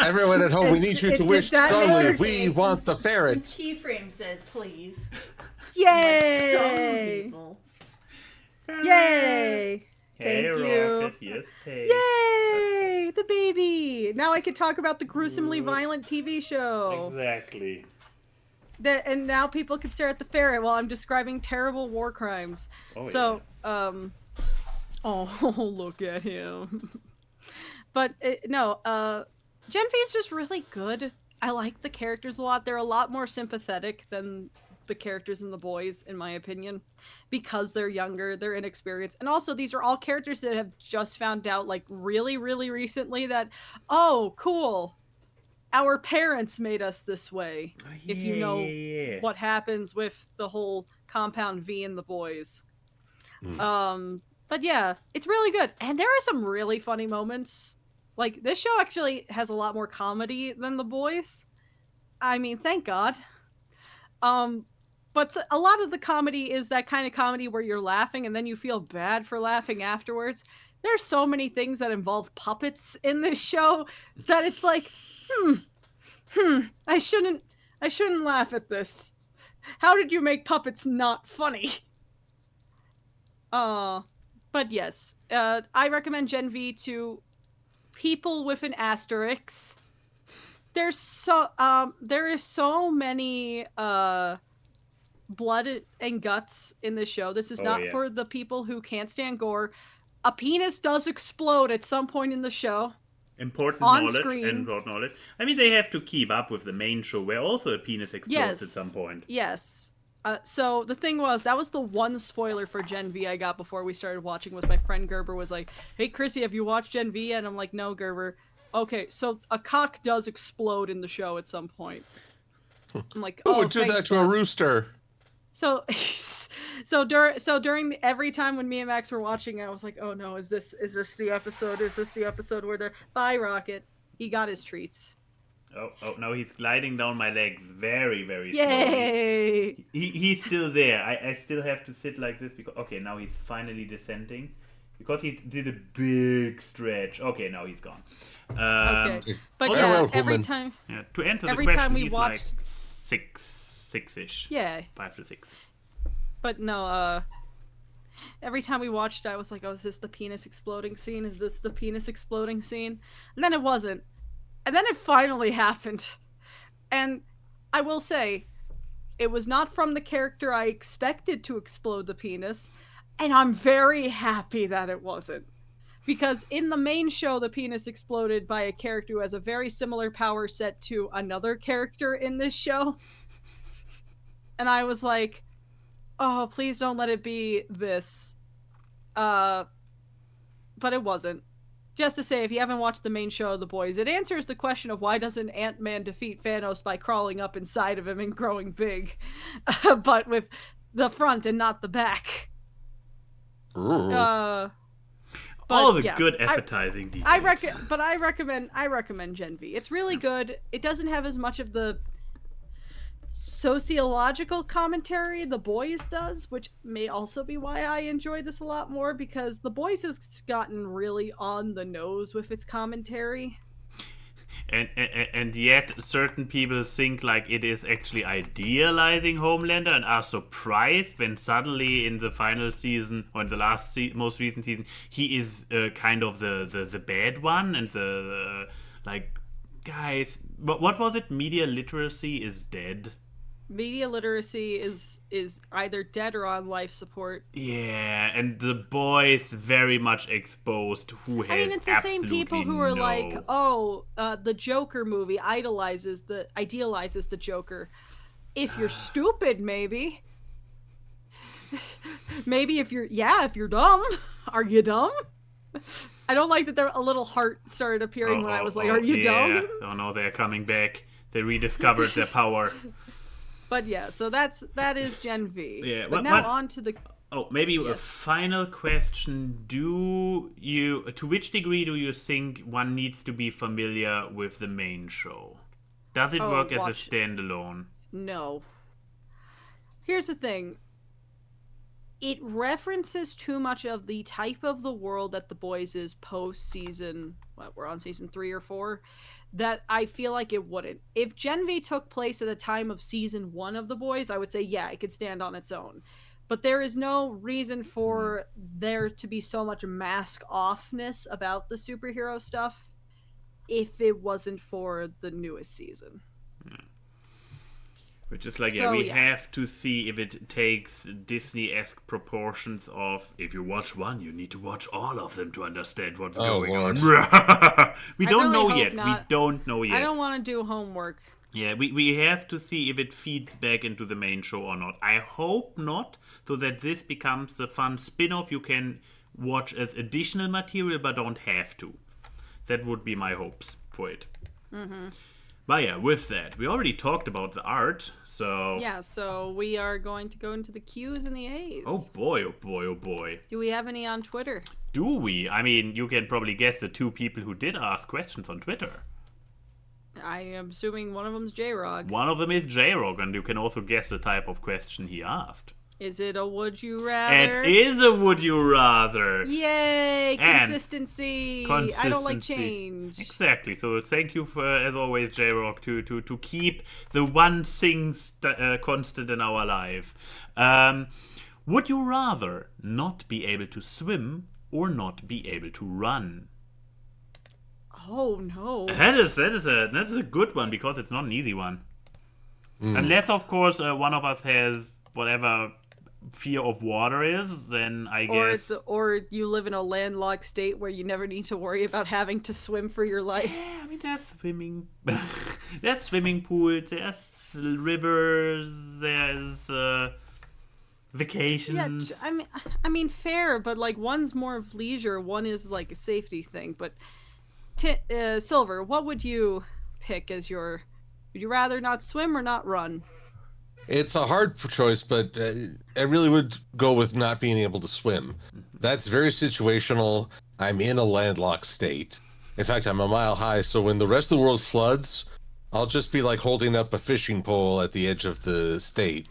everyone at home, we need you to wish strongly. We want the ferret. Keyframe said, please. Yay! Yay! Hey, Thank you. Rocket, yes, hey. Yay! The baby! Now I can talk about the gruesomely violent TV show. Exactly. And now people can stare at the ferret while I'm describing terrible war crimes. Oh, look at him. But Gen V is just really good. I like the characters a lot. They're a lot more sympathetic than the characters in The Boys, in my opinion, because they're younger, they're inexperienced. And also, these are all characters that have just found out, like, really, really recently that, oh, cool, our parents made us this way, if you know what happens with the whole Compound V and The Boys. But yeah, it's really good. And there are some really funny moments. Like, this show actually has a lot more comedy than The Boys. I mean, thank God. But a lot of the comedy is that kind of comedy where you're laughing and then you feel bad for laughing afterwards. There's so many things that involve puppets in this show that it's like, I shouldn't I shouldn't laugh at this. How did you make puppets not funny? But yes, I recommend Gen V to people with an asterisk. There is so many blood and guts in this show. This is not for the people who can't stand gore. A penis does explode at some point in the show. Important on knowledge screen. and broad knowledge. I mean, they have to keep up with the main show where also a penis explodes at some point. Yes. So the thing was, that was the one spoiler for Gen V I got before we started watching. Was my friend Gerber was like, "Hey Chrissy, have you watched Gen V?" And I'm like, "No, Gerber." Okay, so a cock does explode in the show at some point. I'm like, Who "Oh, would do thanks, that to a rooster?" So, during every time when me and Max were watching, I was like, "Oh no, is this the episode? Is this the episode where they're bye Rocket? He got his treats." Oh, no, he's gliding down my legs very, very slowly. Yay! He's still there. I still have to sit like this because... Okay, now he's finally descending. Because he did a big stretch. Okay, now he's gone. Okay. But Farewell, every human. time... Yeah, to answer Every the question, time we he's watched- like six-ish. Yeah. 5 to 6. But no, every time we watched it, I was like, "Oh, is this the penis exploding scene? Is this the penis exploding scene?" And then it wasn't. And then it finally happened. And I will say, it was not from the character I expected to explode the penis, and I'm very happy that it wasn't. Because in the main show, the penis exploded by a character who has a very similar power set to another character in this show. And I was like, "Oh, please don't let it be this." But it wasn't. Just to say, if you haven't watched the main show of The Boys, it answers the question of why doesn't Ant-Man defeat Thanos by crawling up inside of him and growing big, but with the front and not the back. Ooh. All the good appetizing details. I recommend Gen V. It's really good. It doesn't have as much of the sociological commentary The Boys does, which may also be why I enjoy this a lot more, because The Boys has gotten really on the nose with its commentary. And yet certain people think like it is actually idealizing Homelander and are surprised when suddenly in the final season or in the last most recent season he is kind of the bad one and the like, guys, what was it? Media literacy is dead. Media literacy is either dead or on life support. Yeah, and The Boys very much exposed who has. I mean, it's the same people who are like, "Oh, the Joker movie idealizes the Joker." If you're stupid, maybe. Maybe if you're dumb. Are you dumb? I don't like that a little heart started appearing when I was like, "Are you dumb?" Oh no, they're coming back. They rediscovered their power. But yeah, so that is Gen V. Yeah, but now on to the... Oh, maybe a final question. To which degree do you think one needs to be familiar with the main show? Does it work as a standalone? No. Here's the thing. It references too much of the type of the world that The Boys is post-season... we're on season 3 or 4... that I feel like it wouldn't. If Gen V took place at the time of season 1 of The Boys, I would say, yeah, it could stand on its own. But there is no reason for there to be so much mask-offness about the superhero stuff if it wasn't for the newest season. Which is like, we have to see if it takes Disney-esque proportions of, if you watch one, you need to watch all of them to understand what's going on. We don't know yet. We don't know yet. I don't want to do homework. Yeah, we have to see if it feeds back into the main show or not. I hope not, so that this becomes a fun spin-off you can watch as additional material but don't have to. That would be my hopes for it. Mm-hmm. But yeah, with that, we already talked about the art, so... Yeah, so we are going to go into the Q's and the A's. Oh boy, oh boy, oh boy. Do we have any on Twitter? Do we? I mean, you can probably guess the 2 people who did ask questions on Twitter. I am assuming one of them's J-Rog. One of them is J-Rog, and you can also guess the type of question he asked. Is it a would you rather? It is a would you rather. Yay! And Consistency. I don't like change. Exactly. So thank you for, as always, J-Rock, to keep the one thing constant in our life. Would you rather not be able to swim or not be able to run? Oh no. That is a good one because it's not an easy one. Unless, of course, one of us has whatever fear of water is, then I guess. Or you live in a landlocked state where you never need to worry about having to swim for your life. Yeah, I mean, there's swimming. There's swimming pools, there's rivers, there's vacations. Yeah, I mean, fair, but like one's more of leisure, one is like a safety thing. But Silver, what would you pick as your? Would you rather not swim or not run? It's a hard choice, but I really would go with not being able to swim. That's very situational. I'm in a landlocked state. In fact, I'm a mile high, so when the rest of the world floods, I'll just be like holding up a fishing pole at the edge of the state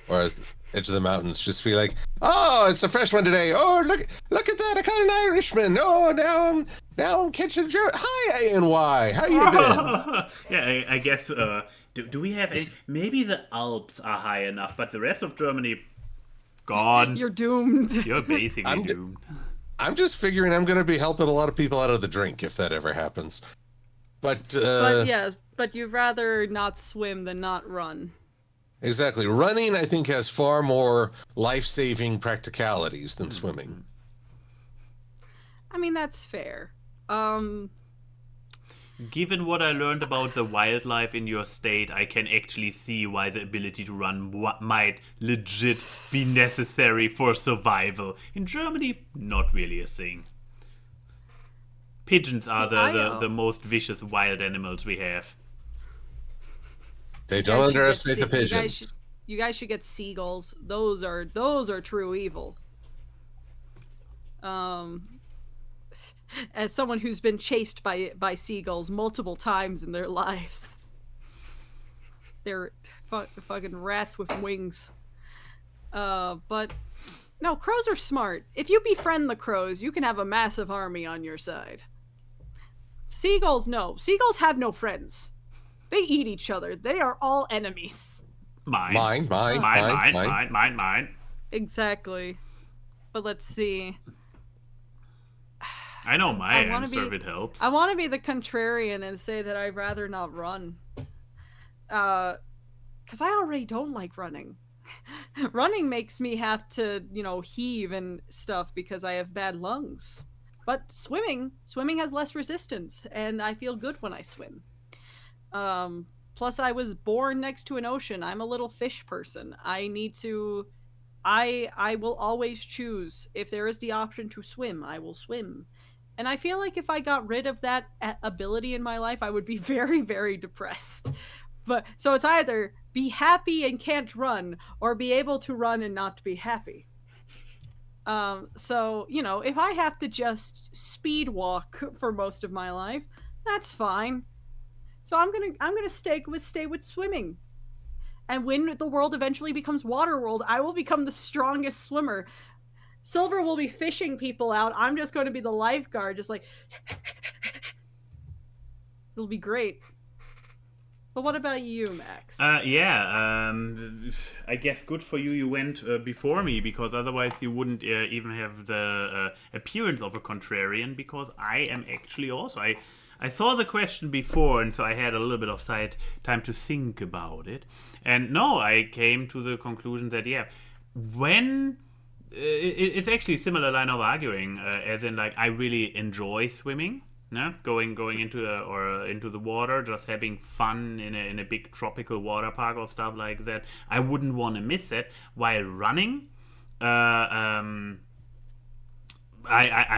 or at the edge of the mountains. Just be like, oh, it's a fresh one today. Oh, look at that. I caught an Irishman. Oh, now I'm catching a jerk. Hi, Ayn Wye. How you been? Yeah, I guess... Do we have any? Maybe the Alps are high enough, but the rest of Germany, gone. You're doomed. You're basically doomed. I'm just figuring I'm going to be helping a lot of people out of the drink if that ever happens. But you'd rather not swim than not run. Exactly. Running, I think, has far more life-saving practicalities than swimming. I mean, that's fair. Given what I learned about the wildlife in your state, I can actually see why the ability to run might legit be necessary for survival. In Germany, not really a thing. Pigeons are the most vicious wild animals we have. They don't underestimate the pigeons. You guys should get seagulls. Those are true evil. As someone who's been chased by seagulls multiple times in their lives. They're fucking rats with wings. But no, crows are smart. If you befriend the crows, you can have a massive army on your side. Seagulls, no. Seagulls have no friends. They eat each other. They are all enemies. Mine. Exactly. But let's see. I know my answer if it helps. I want to be the contrarian and say that I'd rather not run. Because I already don't like running. Running makes me have to, heave and stuff because I have bad lungs. But swimming has less resistance, and I feel good when I swim. Plus, I was born next to an ocean. I'm a little fish person. I will always choose. If there is the option to swim, I will swim. And I feel like if I got rid of that ability in my life, I would be very, very depressed. So it's either be happy and can't run, or be able to run and not be happy. So, if I have to just speed walk for most of my life, that's fine. So I'm gonna stay with swimming. And when the world eventually becomes water world, I will become the strongest swimmer. Silver will be fishing people out. I'm just going to be the lifeguard, just like... It'll be great. But what about you, Max? I guess good for you. You went before me, because otherwise you wouldn't even have the appearance of a contrarian, because I am actually also... I saw the question before, and so I had a little bit of time to think about it. And no, I came to the conclusion that, when... It's actually a similar line of arguing, as in, like, I really enjoy swimming, going into the water, just having fun in a big tropical water park or stuff like that. I wouldn't want to miss it. While running, I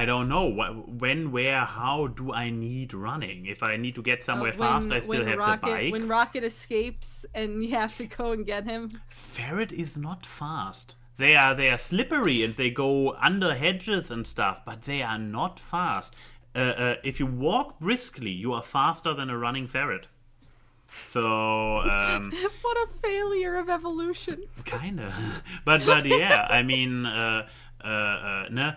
don't know when, where, how do I need running? If I need to get somewhere fast, I still have the bike. When Rocket escapes and you have to go and get him. Ferret is not fast. They are slippery and they go under hedges and stuff, but they are not fast. If you walk briskly, you are faster than a running ferret. So What a failure of evolution. kinda, but yeah, I mean, no.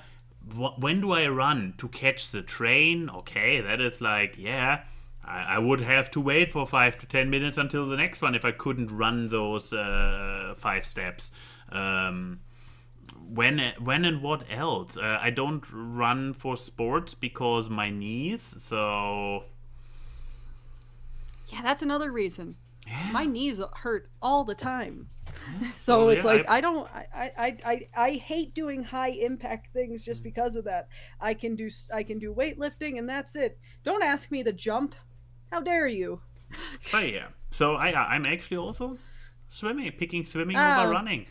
When do I run to catch the train? Okay, that is like, yeah, I would have to wait for 5 to 10 minutes until the next one if I couldn't run those 5 steps. When and what else? I don't run for sports because my knees. So Yeah, that's another reason. yeah. My knees hurt all the time. So it's yeah, like I hate doing high impact things just because of that. I can do weightlifting and that's it. Don't ask me to jump. How dare you? But yeah. So I'm actually also picking swimming Ah. over running.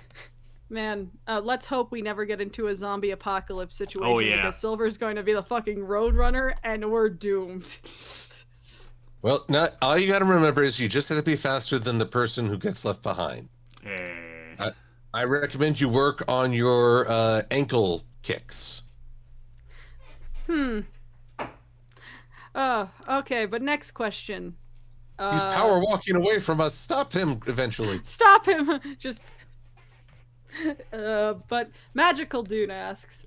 Man, let's hope we never get into a zombie apocalypse situation Oh, yeah. because Silver's going to be the fucking road runner and we're doomed. Well, not all you got to remember is you just have to be faster than the person who gets left behind. I recommend you work on your ankle kicks. Okay, but next question. He's power walking away from us. Stop him eventually. Stop him! Just. But Magical Dune asks,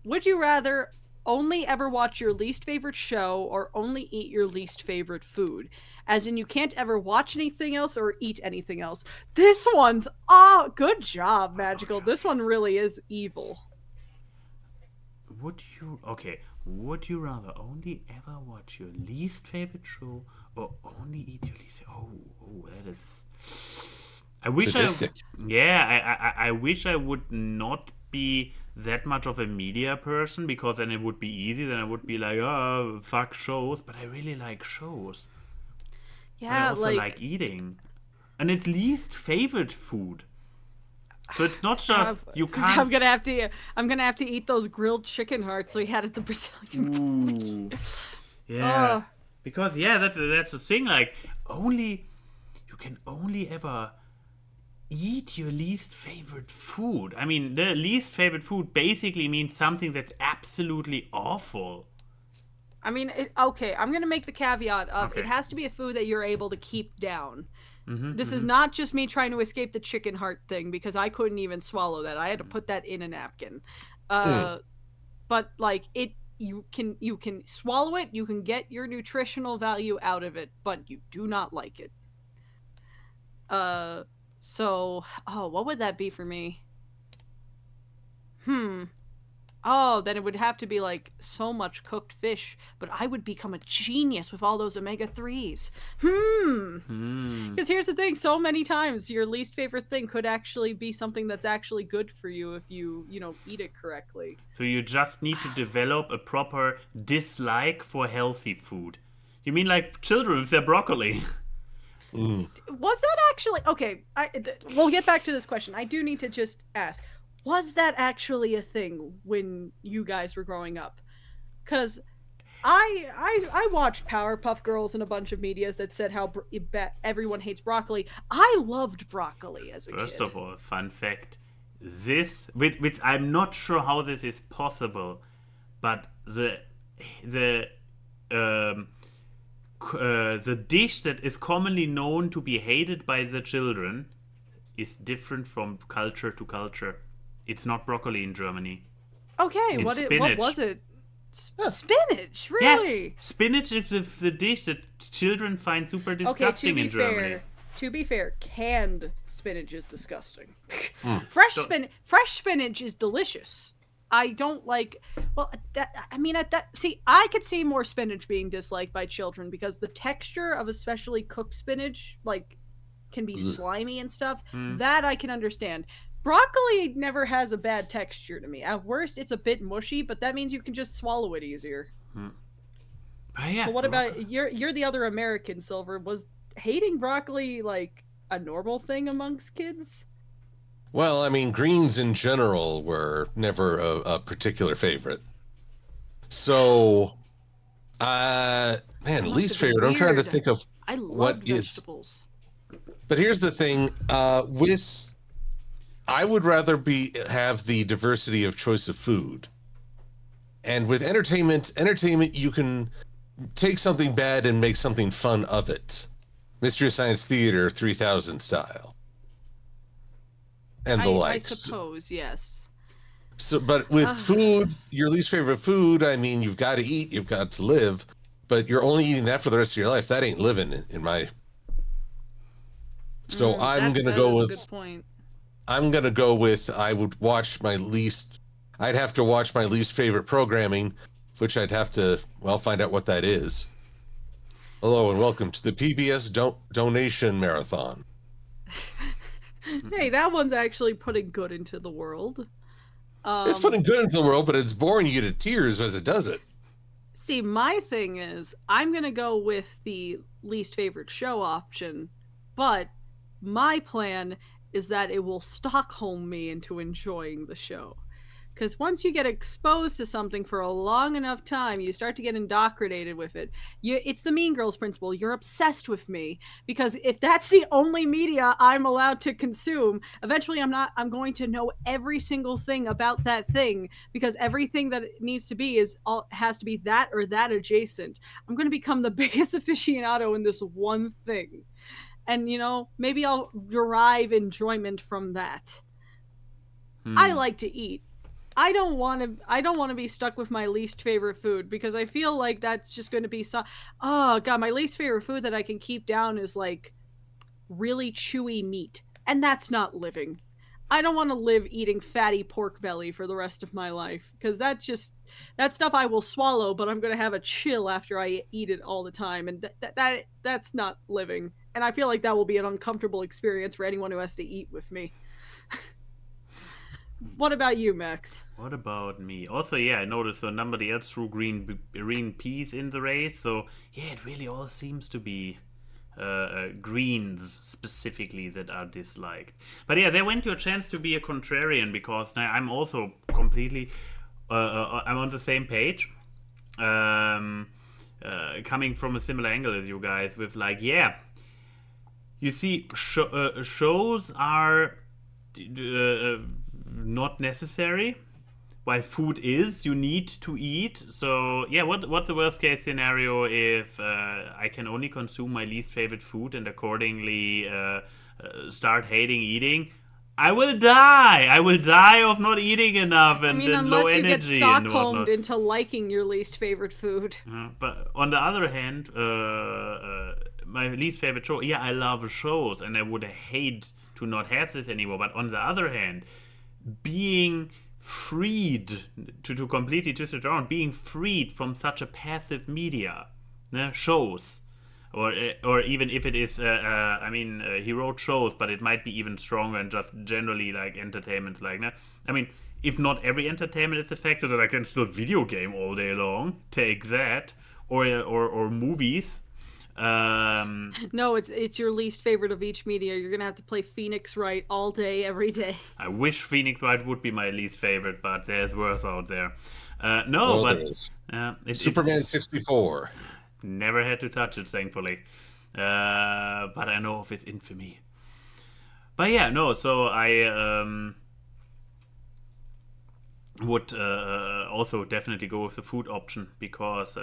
would you rather only ever watch your least favorite show or only eat your least favorite food? As in, you can't ever watch anything else or eat anything else. This one's good job, Magical. This one really is evil. Would you rather only ever watch your least favorite show or only eat your least? Oh, that is. I wish Sadistic. I wish I would not be that much of a media person because then it would be easy. Then I would be like, oh, fuck shows. But I really like shows. But I Yeah, also like eating, and it's least favorite food. So it's not just you can't. I'm gonna have to eat those grilled chicken hearts we had at the Brazilian. Ooh. Yeah. Oh. Because that's the thing. Like you can only ever eat your least favorite food. I mean, the least favorite food basically means something that's absolutely awful. I mean, okay, I'm going to make the caveat of Okay. it has to be a food that you're able to keep down. Mm-hmm, This is not just me trying to escape the chicken heart thing because I couldn't even swallow that. I had to put that in a napkin. But like you can swallow it, you can get your nutritional value out of it, but you do not like it. So, what would that be for me? Oh, then it would have to be like so much cooked fish, but I would become a genius with all those omega-3s. Because here's the thing, so many times your least favorite thing could actually be something that's actually good for you if you eat it correctly. So you just need to develop a proper dislike for healthy food. You mean like children with their broccoli? Was that actually okay? We'll get back to this question. I do need to just ask: was that actually a thing when you guys were growing up? Because I watched Powerpuff Girls and a bunch of medias that said how everyone hates broccoli. I loved broccoli as a kid. First of all, fun fact: this, which I'm not sure how this is possible, but the dish that is commonly known to be hated by the children is different from culture to culture. It's not broccoli in Germany. Okay, It's what spinach. was it? Spinach, really? Yes, spinach is the dish that children find super disgusting in Germany. To be fair, canned spinach is disgusting. So- Fresh spinach is delicious. I don't like. Well, I could see more spinach being disliked by children because the texture of especially cooked spinach, can be slimy and stuff. That I can understand. Broccoli never has a bad texture to me. At worst, it's a bit mushy, but that means you can just swallow it easier. But yeah, But what about you're the other American, Silver? Was hating broccoli a normal thing amongst kids? Well, I mean, greens in general were never a particular favorite. So, Must least have been favorite. I'm trying to weird. think of I what love is. vegetables. But here's the thing: I would rather have the diversity of choice of food, and with entertainment, you can take something bad and make something fun of it. Mystery Science Theater 3000 style. And the I likes. suppose, yes. So, but with food, your least favorite food, I mean, you've got to eat, you've got to live, but you're only eating that for the rest of your life. That ain't living in my... So I'm going to go with... Good point. I'm going to go with, I'd have to watch my least favorite programming, which I'd have to, find out what that is. Hello and welcome to the PBS Donation Marathon. Hey, that one's actually putting good into the world. It's putting good into the world, but it's boring you to tears as it does it. See, my thing is, I'm going to go with the least favorite show option, but my plan is that it will Stockholm me into enjoying the show. Because once you get exposed to something for a long enough time, you start to get indoctrinated with it. It's the Mean Girls principle. You're obsessed with me. Because if that's the only media I'm allowed to consume, eventually I'm going to know every single thing about that thing. Because everything that it needs to be has to be that or that adjacent. I'm going to become the biggest aficionado in this one thing. And, maybe I'll derive enjoyment from that. I like to eat. I don't want to be stuck with my least favorite food because I feel like that's just going to be oh god, my least favorite food that I can keep down is like really chewy meat, and that's not living. I don't want to live eating fatty pork belly for the rest of my life because that's stuff I will swallow, but I'm going to have a chill after I eat it all the time, and that's not living. And I feel like that will be an uncomfortable experience for anyone who has to eat with me. What about you, Max? What about me? Also, I noticed nobody else threw green peas in the race. So, it really all seems to be greens specifically that are disliked. But there went your chance to be a contrarian because now I'm also completely... I'm on the same page. Coming from a similar angle as you guys with you see, shows are... not necessary. While food is, you need to eat. So what's the worst case scenario if I can only consume my least favorite food and accordingly start hating eating? I will die. I will die of not eating enough and low energy. Unless you get Stockholmed into liking your least favorite food. But on the other hand, my least favorite show, I love shows and I would hate to not have this anymore. But on the other hand, being freed, to completely twist it around, being freed from such a passive media, shows, or even if it is, he wrote shows, but it might be even stronger and just generally like entertainment, if not every entertainment is affected, that I can still video game all day long, take that, or movies. No, it's your least favorite of each media. You're gonna have to play Phoenix Wright all day, every day. I wish Phoenix Wright would be my least favorite, but there's worse out there. Superman 64. Never had to touch it, thankfully. But I know of its infamy. But so I would also definitely go with the food option because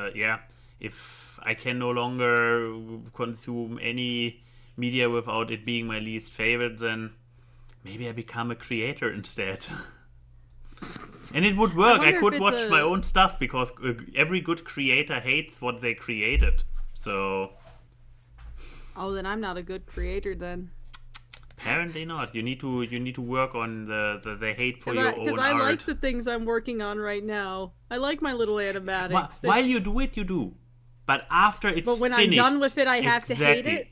if I can no longer consume any media without it being my least favorite, then maybe I become a creator instead. And it would work. I could watch my own stuff because every good creator hates what they created. So... Oh, then I'm not a good creator then. Apparently not. You need to work on the hate for your own art. Because I like the things I'm working on right now. I like my little animatics. While you do it, you do. But after it's But when finished, I'm done with it, I have to hate it?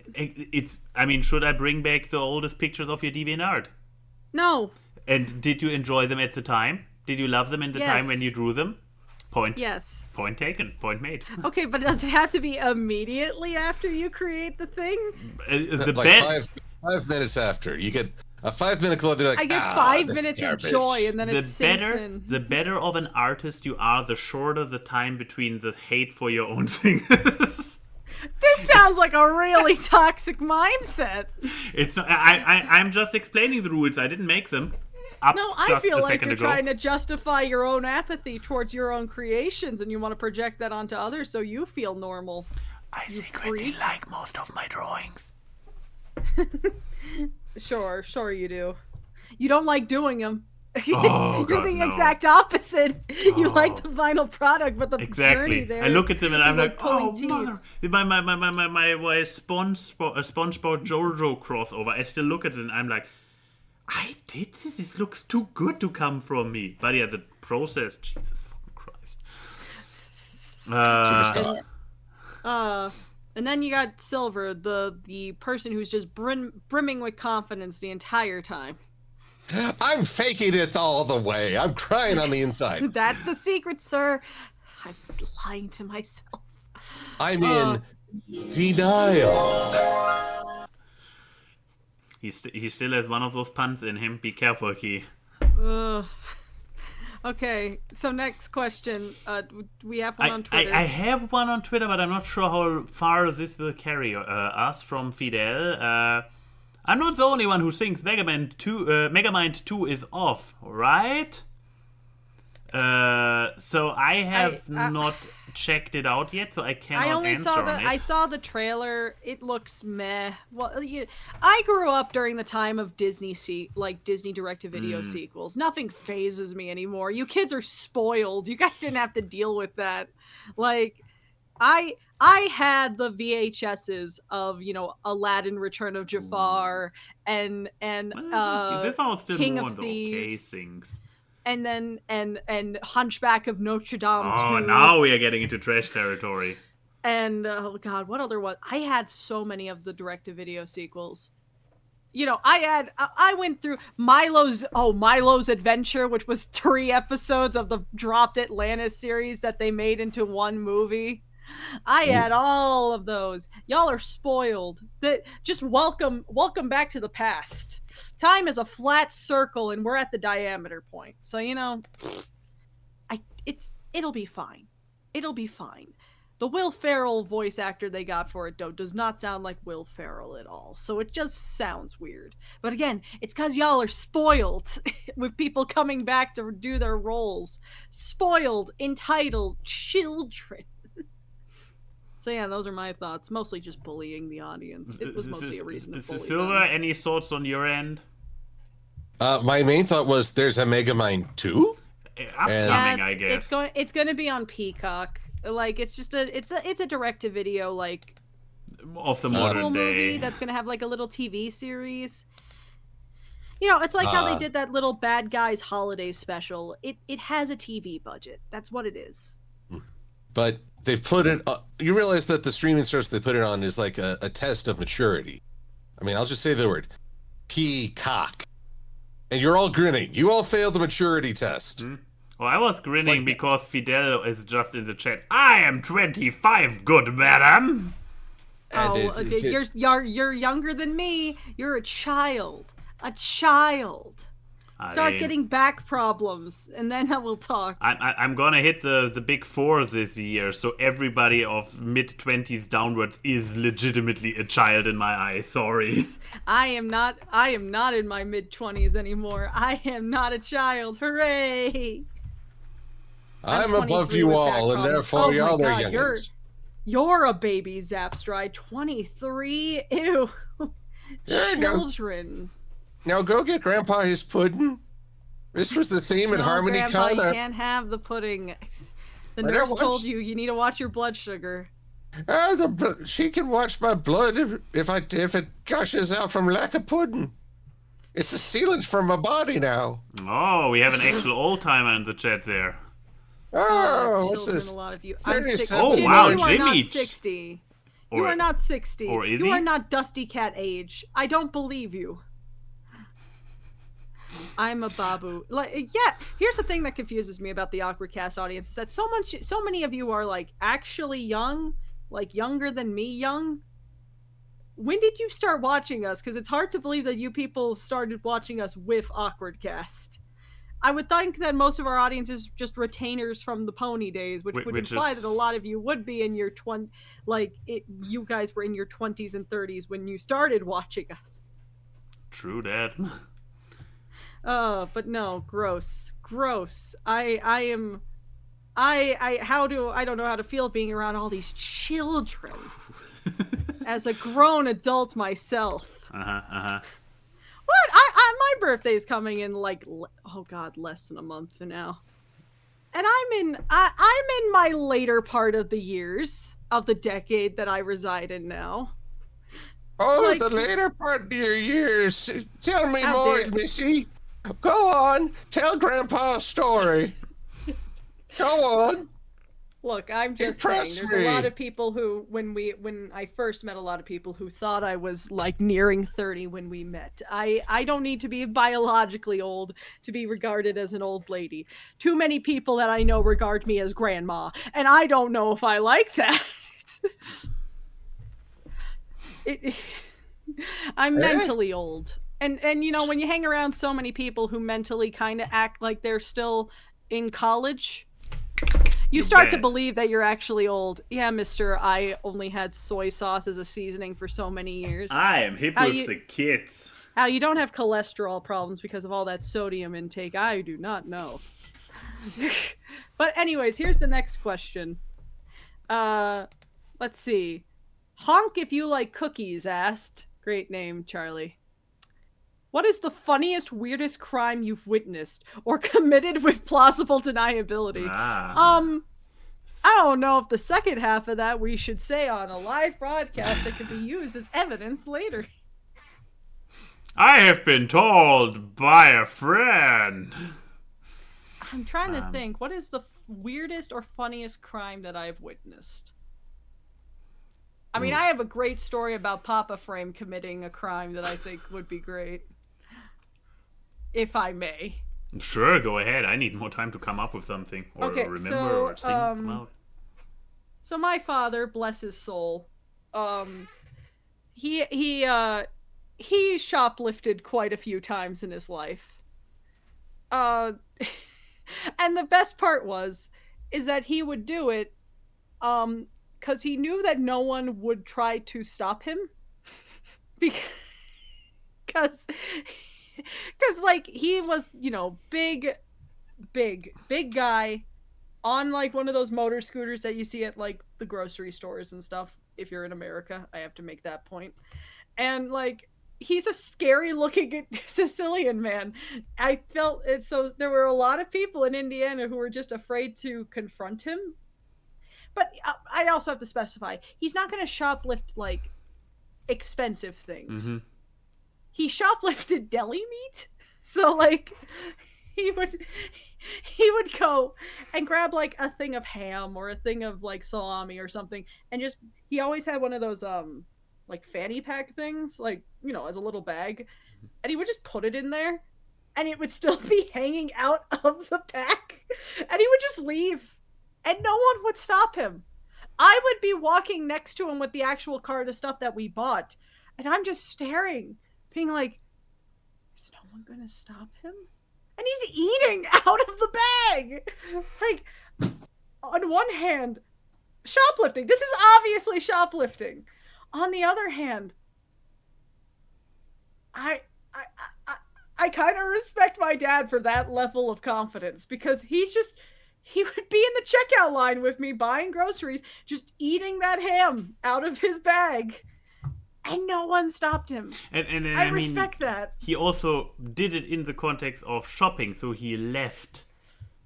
Should I bring back the oldest pictures of your DeviantArt? No. And did you enjoy them at the time? Did you love them in the time when you drew them? Yes. Point taken. Point made. Okay, but does it have to be immediately after you create the thing? Five minutes after. You get a 5-minute glow, they're like, I get 5 minutes of joy, and then it sinks in. The better of an artist you are, the shorter the time between the hate for your own thing is. This sounds like a really toxic mindset. It's not, I'm just explaining the rules. I didn't make them. I feel like you're trying to justify your own apathy towards your own creations, and you want to project that onto others so you feel normal. I secretly like most of my drawings. Sure you do. You don't like doing them. Oh, You're God, the no. exact opposite. You like Oh. the final product, but the Exactly. journey there. I look at them and I'm is like, pulling oh, teeth." mother. My SpongeBob JoJo crossover. I still look at it and I'm like, I did this. This looks too good to come from me. But yeah, the process, Jesus fucking Christ. Superstar. And then you got Silver, the person who's just brimming with confidence the entire time. I'm faking it all the way. I'm crying on the inside. That's the secret, sir. I'm lying to myself. I'm in denial. He still has one of those puns in him. Be careful, Key. Okay, so next question. We have one on Twitter. I have one on Twitter, but I'm not sure how far this will carry us. From Fidel. I'm not the only one who thinks Megamind 2 is off, right? So I have not checked it out yet, so I cannot answer on it. I saw the trailer. It looks meh. Well, I grew up during the time of Disney direct-to-video sequels. Nothing phases me anymore. You kids are spoiled. You guys didn't have to deal with that. Like, I had the VHSs of, Aladdin, Return of Jafar, and this one was still King more of the okay Thieves. things. And then and Hunchback of Notre Dame. Oh, 2. now we are getting into trash territory. And oh god, what other one? I had so many of the direct-to-video sequels. I went through Milo's Adventure, which was 3 episodes of the dropped Atlantis series that they made into one movie. I had all of those. Y'all are spoiled. Just welcome back to the past. Time is a flat circle and we're at the diameter point. So, it'll be fine. It'll be fine. The Will Ferrell voice actor they got for it, though, does not sound like Will Ferrell at all. So it just sounds weird. But again, it's because y'all are spoiled with people coming back to do their roles. Spoiled, entitled children. So yeah, those are my thoughts. Mostly just bullying the audience. It was mostly a reason to bully Silver, them. any thoughts on your end? My main thought was there's a Megamind 2? Upcoming, I guess. It's going to be on Peacock. Like, it's just it's a direct-to-video, like, of the modern day movie that's going to have like a little TV series. It's like how they did that little Bad Guys holiday special. It has a TV budget. That's what it is. But they've put it you realize that the streaming service they put it on is like a test of maturity. I mean, I'll just say the word Peacock. And you're all grinning. You all failed the maturity test. Well, I was grinning because Fidel is just in the chat. I am 25, good madam. You're younger than me. You're a child. A child. Start getting back problems, and then we'll talk. I'm gonna hit the big 4 this year, so everybody of mid-20s downwards is legitimately a child in my eyes. Sorry. I am not in my mid-20s anymore. I am not a child. Hooray! I'm above you all, and therefore y'all are youngins. You're a baby, Zapstride. 23? Ew. Children. Now go get Grandpa his pudding. This was the theme in Harmony Grandpa, Con. you can't have the pudding. The nurse told you need to watch your blood sugar. She can watch my blood if it gushes out from lack of pudding. It's a sealant for my body now. Oh, we have an actual old-timer in the chat there. Oh, what's children, this? A lot of you. I'm 60. Oh, Jimmy, wow, you are Jimmy. not 60. You are not 60. Or is you he? are not Dusty Cat age. I don't believe you. I'm a babu. Here's the thing that confuses me about the AWKWARDCast audience is that so many of you are like actually young, like younger than me young. When did you start watching us? Because it's hard to believe that you people started watching us with AWKWARDCast. I would think that most of our audience is just retainers from the pony days, which would imply that a lot of you would be in your you guys were in your 20s and 30s when you started watching us. True that. But no, gross. I don't know how to feel being around all these children. as a grown adult myself. What? My birthday's coming in like, less than a month now. And I'm in my later part of the years of the decade that I reside in now. Oh, Like- the later part of your years. Tell me How more, dare- Missy. Go on. Tell Grandpa a story. Go on. Look, I'm just Impress saying, there's a lot me. of people who, when I first met a lot of people who thought I was like nearing 30 when we met. I don't need to be biologically old to be regarded as an old lady. Too many people that I know regard me as grandma, and I don't know if I like that. I'm mentally old. And you know, when you hang around so many people who mentally kind of act like they're still in college, you start to bet. believe that you're actually old. Yeah, mister, I only had soy sauce as a seasoning for so many years. I am hip How with you- the kids. How you don't have cholesterol problems because of all that sodium intake, I do not know. But anyways, here's the next question. Let's see. Honk if you like cookies asked. Great name, Charlie. What is the funniest, weirdest crime you've witnessed or committed with plausible deniability? I don't know if the second half of that we should say on a live broadcast that can be used as evidence later. I have been told by a friend. I'm trying to think. What is the weirdest or funniest crime that I've witnessed? I mean, I have a great story about Papa Frame committing a crime that I think would be great. If I may. Sure, go ahead. I need more time to come up with something or Okay, remember so, or think about. So my father, bless his soul, he shoplifted quite a few times in his life. And the best part is that he would do it, because he knew that no one would try to stop him. Because like he was, you know, big guy on like one of those motor scooters that you see at like the grocery stores and stuff. If you're in America, I have to make that point. And like, he's a scary looking Sicilian man. I felt it. So there were a lot of people in Indiana who were just afraid to confront him. But I also have to specify, he's not going to shoplift like expensive things. Mm-hmm. He shoplifted deli meat. So like he would go and grab like a thing of ham or a thing of like salami or something, and just, he always had one of those like fanny pack things, like, you know, as a little bag, and he would just put it in there and it would still be hanging out of the pack, and he would just leave and no one would stop him. I would be walking next to him with the actual cart of stuff that we bought, and I'm just staring, being like, is no one gonna stop him? And he's eating out of the bag! Like, on one hand, shoplifting. This is obviously shoplifting. On the other hand, I kind of respect my dad for that level of confidence, because he would be in the checkout line with me buying groceries, just eating that ham out of his bag, and no one stopped him. And I respect that. He also did it in the context of shopping, so he left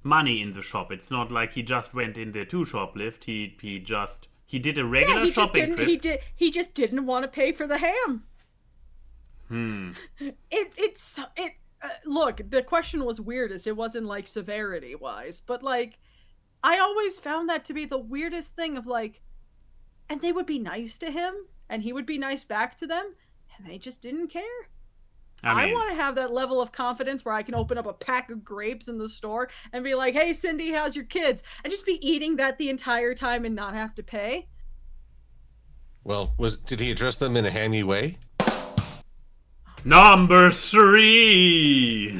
money in the shop. It's not like he just went in there to shoplift. He did a regular shopping trip. He just didn't want to pay for the ham. Look, the question was weirdest. It wasn't like severity wise, but like, I always found that to be the weirdest thing of like, and they would be nice to him and he would be nice back to them, and they just didn't care. I want to have that level of confidence where I can open up a pack of grapes in the store and be like, hey, Cindy, how's your kids? And just be eating that the entire time and not have to pay. Well, did he address them in a hammy way? Number 3!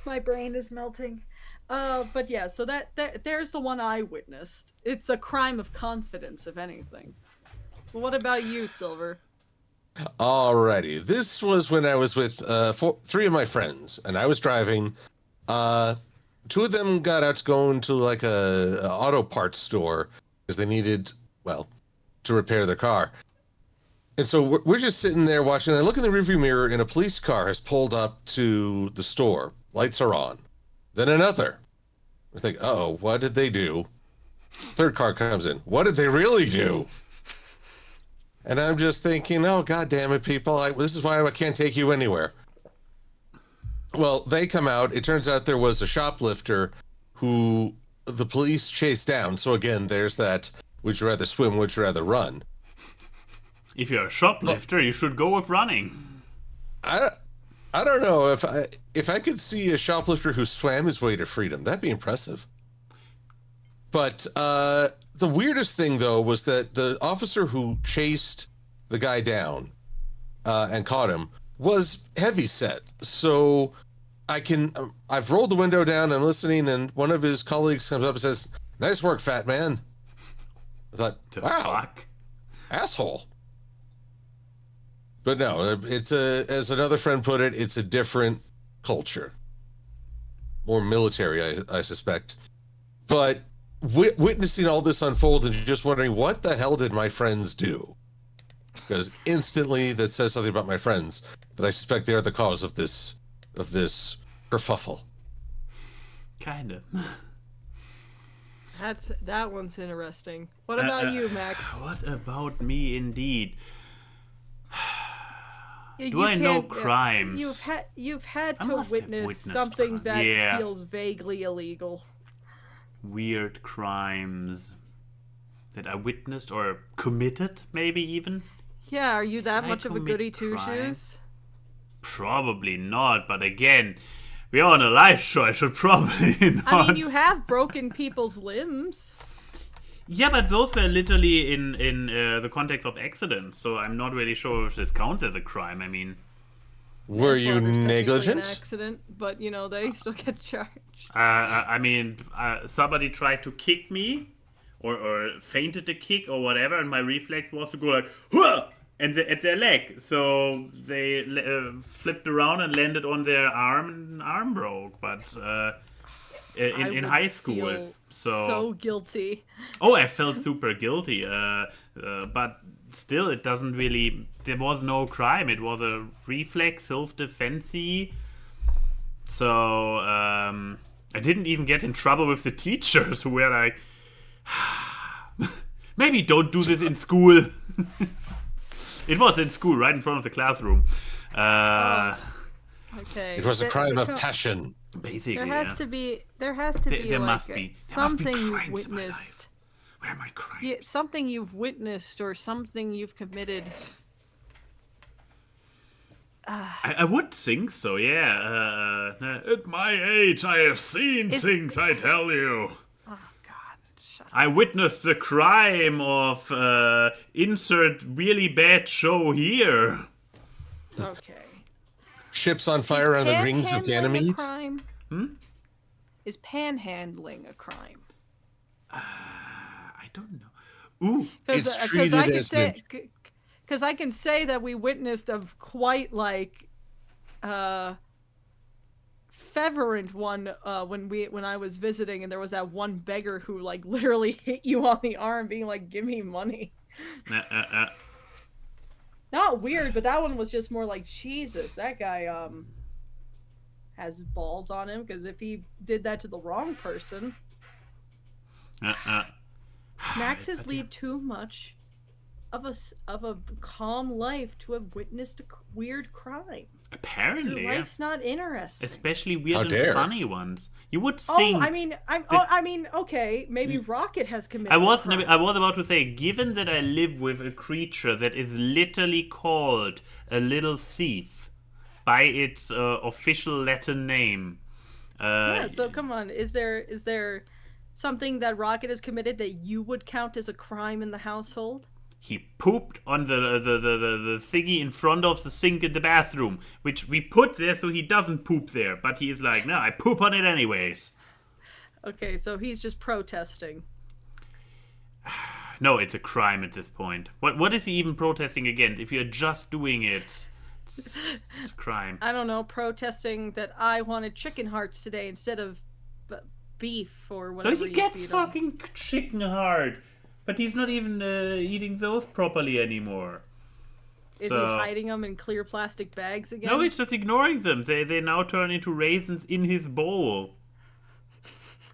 My brain is melting. But yeah, so there's the one I witnessed. It's a crime of confidence, if anything. But what about you, Silver? Alrighty, this was when I was with 3 of my friends, and I was driving. 2 of them got out to go into like a auto parts store because they needed, well, to repair their car. And so we're just sitting there watching. I look in the rearview mirror, and a police car has pulled up to the store. Lights are on. Then another. I think, oh, what did they do? Third car comes in. What did they really do? And I'm just thinking, oh, God damn it, people. This is why I can't take you anywhere. Well, they come out. It turns out there was a shoplifter who the police chased down. So again, there's that, would you rather swim, would you rather run? If you're a shoplifter, you should go with running. I don't know if I could see a shoplifter who swam his way to freedom. That'd be impressive. But the weirdest thing, though, was that the officer who chased the guy down and caught him was heavyset. So I've rolled the window down, I'm listening, and one of his colleagues comes up and says, "Nice work, fat man." I thought, wow, asshole. But no, it's as another friend put it, it's a different culture. More military, I suspect. But witnessing all this unfold and just wondering, what the hell did my friends do? Because instantly that says something about my friends, that I suspect they are the cause of this kerfuffle. Kind of. That one's interesting. What about you, Max? What about me, indeed? Do You I know can't- crimes? You've had I to must have witness witnessed something crime. that Yeah. feels vaguely illegal. Weird crimes that I witnessed or committed, maybe even? Yeah, are you that I much of a commit goody two crime? shoes? Probably not, but again, we're on a live show, I should probably not. I mean, you have broken people's limbs. Yeah, but those were literally in the context of accidents, so I'm not really sure if this counts as a crime. I mean, Were you Manslaughter's technically negligent? An accident, but you know they still get charged. Somebody tried to kick me, or feinted a kick or whatever, and my reflex was to go like, "Huh!" at their leg. So they flipped around and landed on their arm, and arm broke. But in high school, Feel so guilty. Oh, I felt super guilty. But still, it doesn't really. There was no crime. It was a reflex, self-defense-y. So I didn't even get in trouble with the teachers who were like, maybe don't do this in school. It was in school, right in front of the classroom. Okay. It was a crime of passion. Basically, There has yeah. to be. There has to be. There like must be. something There must be you've crimes in my witnessed. life. Where are my crimes? Yeah, something you've witnessed or something you've committed. I would think so, yeah. At my age, I have seen things, I tell you. Oh God! Shut up. I witnessed the crime of insert really bad show here. Okay. Ships on fire on the rings of panhandling a Ganymede. crime? Hmm? Is panhandling a crime? I don't know. Ooh, It's I treated can as say, because I can say that we witnessed a quite like fervent one when I was visiting, and there was that one beggar who like literally hit you on the arm, being like, "Give me money." Not weird, but that one was just more like, Jesus, that guy has balls on him, because if he did that to the wrong person, Maxes lead too much of a calm life to have witnessed a weird crime. Apparently, Your yeah. life's not interesting. Especially How weird and dare. funny ones. You would think. Oh, I mean, okay, maybe Rocket has committed. I was a crime. about to say, given that I live with a creature that is literally called a little thief by its official Latin name. Yeah, so come on, is there something that Rocket has committed that you would count as a crime in the household? He pooped on the thingy in front of the sink in the bathroom, which we put there so he doesn't poop there. But he's like, no, I poop on it anyways. Okay, so he's just protesting. No, it's a crime at this point. What is he even protesting against? If you're just doing it, it's a crime. I don't know, protesting that I wanted chicken hearts today instead of beef or No, whatever. he gets feed 'em. fucking chicken heart. But he's not even eating those properly anymore. Is he hiding them in clear plastic bags again? No, he's just ignoring them. They now turn into raisins in his bowl.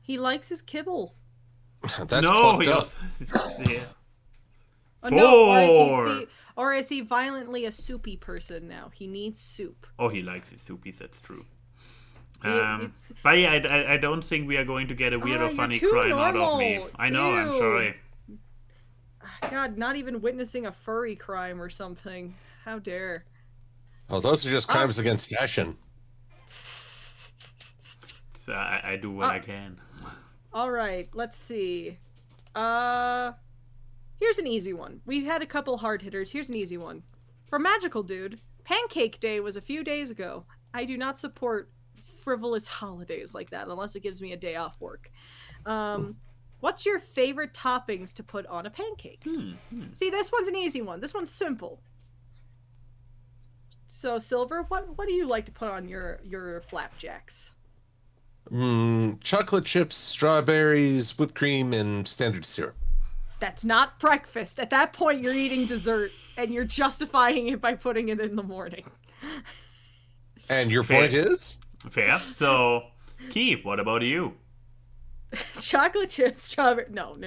He likes his kibble. That's clumped up. Yeah. Oh, no, or is he violently a soupy person now? He needs soup. Oh, he likes his soupies, that's true. But yeah, I don't think we are going to get a weird or funny crime out of me. I know, Ew. I'm sorry. God, not even witnessing a furry crime or something. How dare. Oh, those are just crimes against fashion. So I do what I can. All right, let's see. Here's an easy one. We've had a couple hard hitters. Here's an easy one. For Magical Dude, Pancake Day was a few days ago. I do not support frivolous holidays like that unless it gives me a day off work. What's your favorite toppings to put on a pancake? See, this one's an easy one. This one's simple. So, Silver, what do you like to put on your flapjacks? Chocolate chips, strawberries, whipped cream, and standard syrup. That's not breakfast. At that point, you're eating dessert, and you're justifying it by putting it in the morning. And your point is? Fair. So, Key, what about you? Chocolate chips, strawberry. No.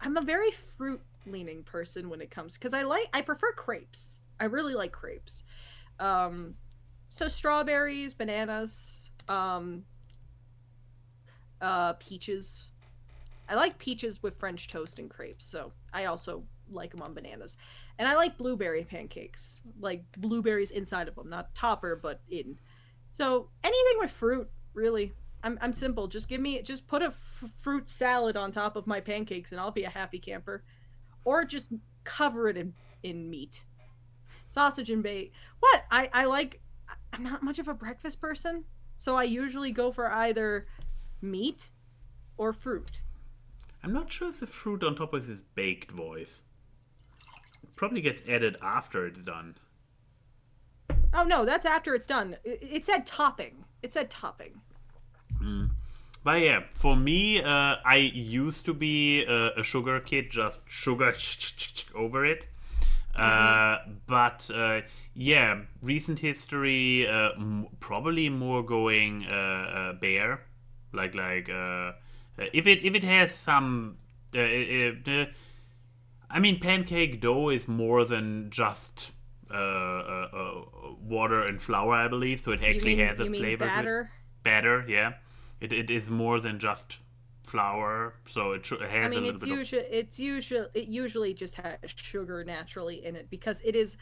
I'm a very fruit-leaning person when it comes, because I prefer crepes. I really like crepes. So strawberries, bananas, peaches. I like peaches with French toast and crepes, so I also like them on bananas. And I like blueberry pancakes, like blueberries inside of them, not topper, but in. So anything with fruit, really. I'm simple. Just put a fruit salad on top of my pancakes, and I'll be a happy camper. Or just cover it in meat, sausage and bacon. What I'm not much of a breakfast person, so I usually go for either meat or fruit. I'm not sure if the fruit on top is his baked voice. It probably gets added after it's done. Oh no, that's after it's done. It said topping. But yeah, for me, I used to be a sugar kid, just sugar over it. But yeah, recent history, probably more going bare. Like if it has some, I mean, pancake dough is more than just water and flour, I believe. So it actually has a flavor. Batter? Batter, yeah. It is more than just flour, so it has a little bit of... It usually just has sugar naturally in it because it is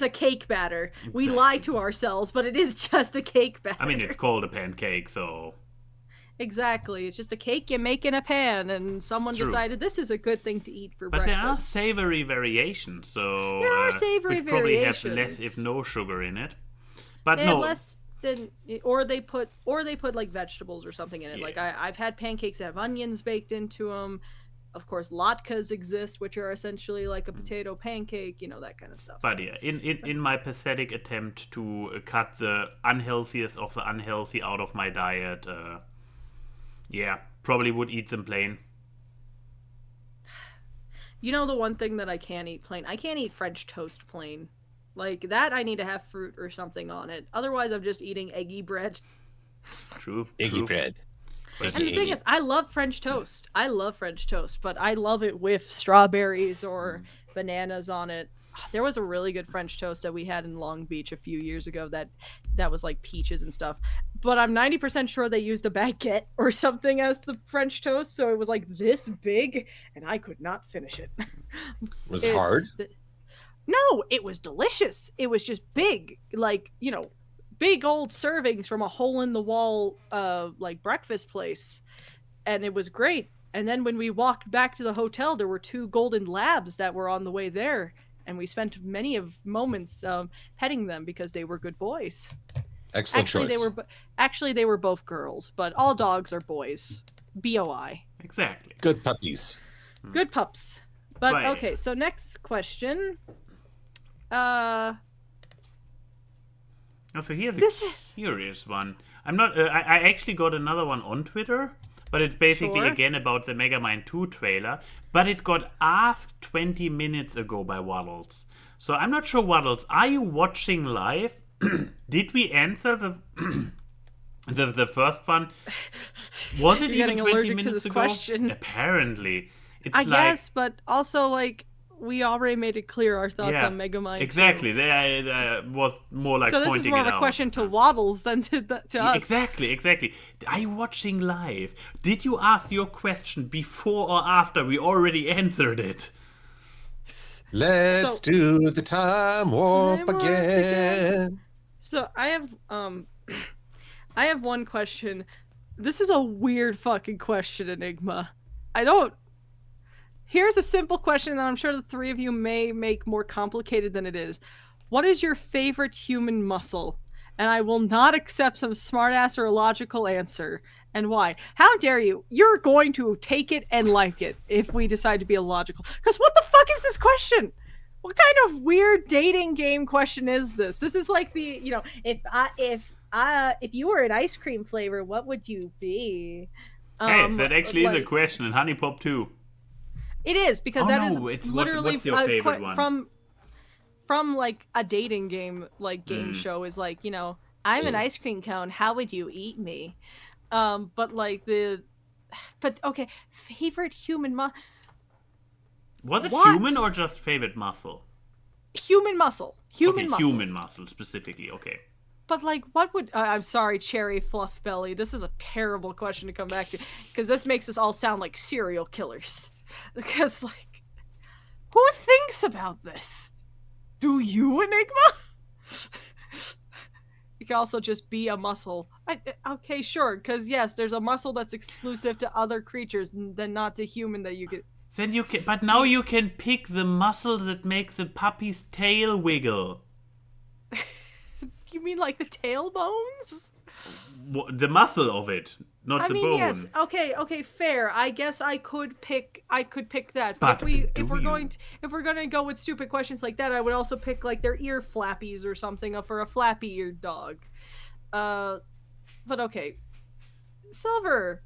a cake batter. Exactly. We lie to ourselves, but it is just a cake batter. I mean, it's called a pancake, so... Exactly. It's just a cake you make in a pan, and someone decided this is a good thing to eat for breakfast. But there are savory variations, so... There are savory which probably variations. have less, if no, sugar in it. But they no... less than... Or they put like vegetables or something in it. Yeah. Like, I've had pancakes that have onions baked into them. Of course, latkes exist, which are essentially like a potato pancake, that kind of stuff. But yeah, in my pathetic attempt to cut the unhealthiest of the unhealthy out of my diet... yeah, probably would eat them plain. The one thing that I can't eat plain? I can't eat French toast plain. Like, that I need to have fruit or something on it. Otherwise, I'm just eating eggy bread. True. Eggy bread. And the thing is, I love French toast. But I love it with strawberries or bananas on it. There was a really good French toast that we had in Long Beach a few years ago that was like peaches and stuff. But I'm 90% sure they used a baguette or something as the French toast, so it was like this big, and I could not finish it. Was it hard? No, it was delicious. It was just big, like, big old servings from a hole-in-the-wall like breakfast place, and it was great. And then when we walked back to the hotel, there were 2 golden labs that were on the way there. And we spent many of moments petting them because they were good boys. Excellent choice. They were both girls, but all dogs are boys. BOI. Exactly. Good puppies. Good pups. But okay, so next question. So here's a curious one. I'm not. I actually got another one on Twitter, but it's basically Sure. again about the Megamind 2 trailer. But it got asked 20 minutes ago by Waddles. So I'm not sure, Waddles, are you watching live? Did we answer the the first one? Was it You're even getting 20 allergic minutes to this ago? question. Apparently. It's I like, guess, but also, like, we already made it clear our thoughts on Megamind. Exactly. There was more like So this pointing is more of it a out. question to Waddles than to us. Exactly. Are you watching live? Did you ask your question before or after we already answered it? Let's do the time warp again. So I have one question. This is a weird fucking question, Enigma. Here's a simple question that I'm sure the three of you may make more complicated than it is. What is your favorite human muscle? And I will not accept some smartass or illogical answer. And why? How dare you? You're going to take it and like it if we decide to be illogical. Because what the fuck is this question? What kind of weird dating game question is this? This is like the, if you were an ice cream flavor, what would you be? Hey, that actually is a question in Honey Pop 2. It is, because it's literally what's your favorite one? From like a dating game, like game show is like, I'm an ice cream cone. How would you eat me? But okay, favorite human muscle. Was it human or just favorite muscle? Human muscle. Human muscle. Human muscle specifically. Okay. But like, what would? I'm sorry, Cherry Fluff Belly. This is a terrible question to come back to because this makes us all sound like serial killers. Because like, who thinks about this? Do you, Enigma? You can also just be a muscle. Okay, sure. Because yes, there's a muscle that's exclusive to other creatures, than not to human that you get. Then you can, but now you can pick the muscle that makes the puppy's tail wiggle. You mean like the tailbones? The muscle of it, not the bone. Yes. Okay, fair. I guess I could pick that. But if we're going to go with stupid questions like that, I would also pick like their ear flappies or something for a flappy-eared dog. But okay. Silver.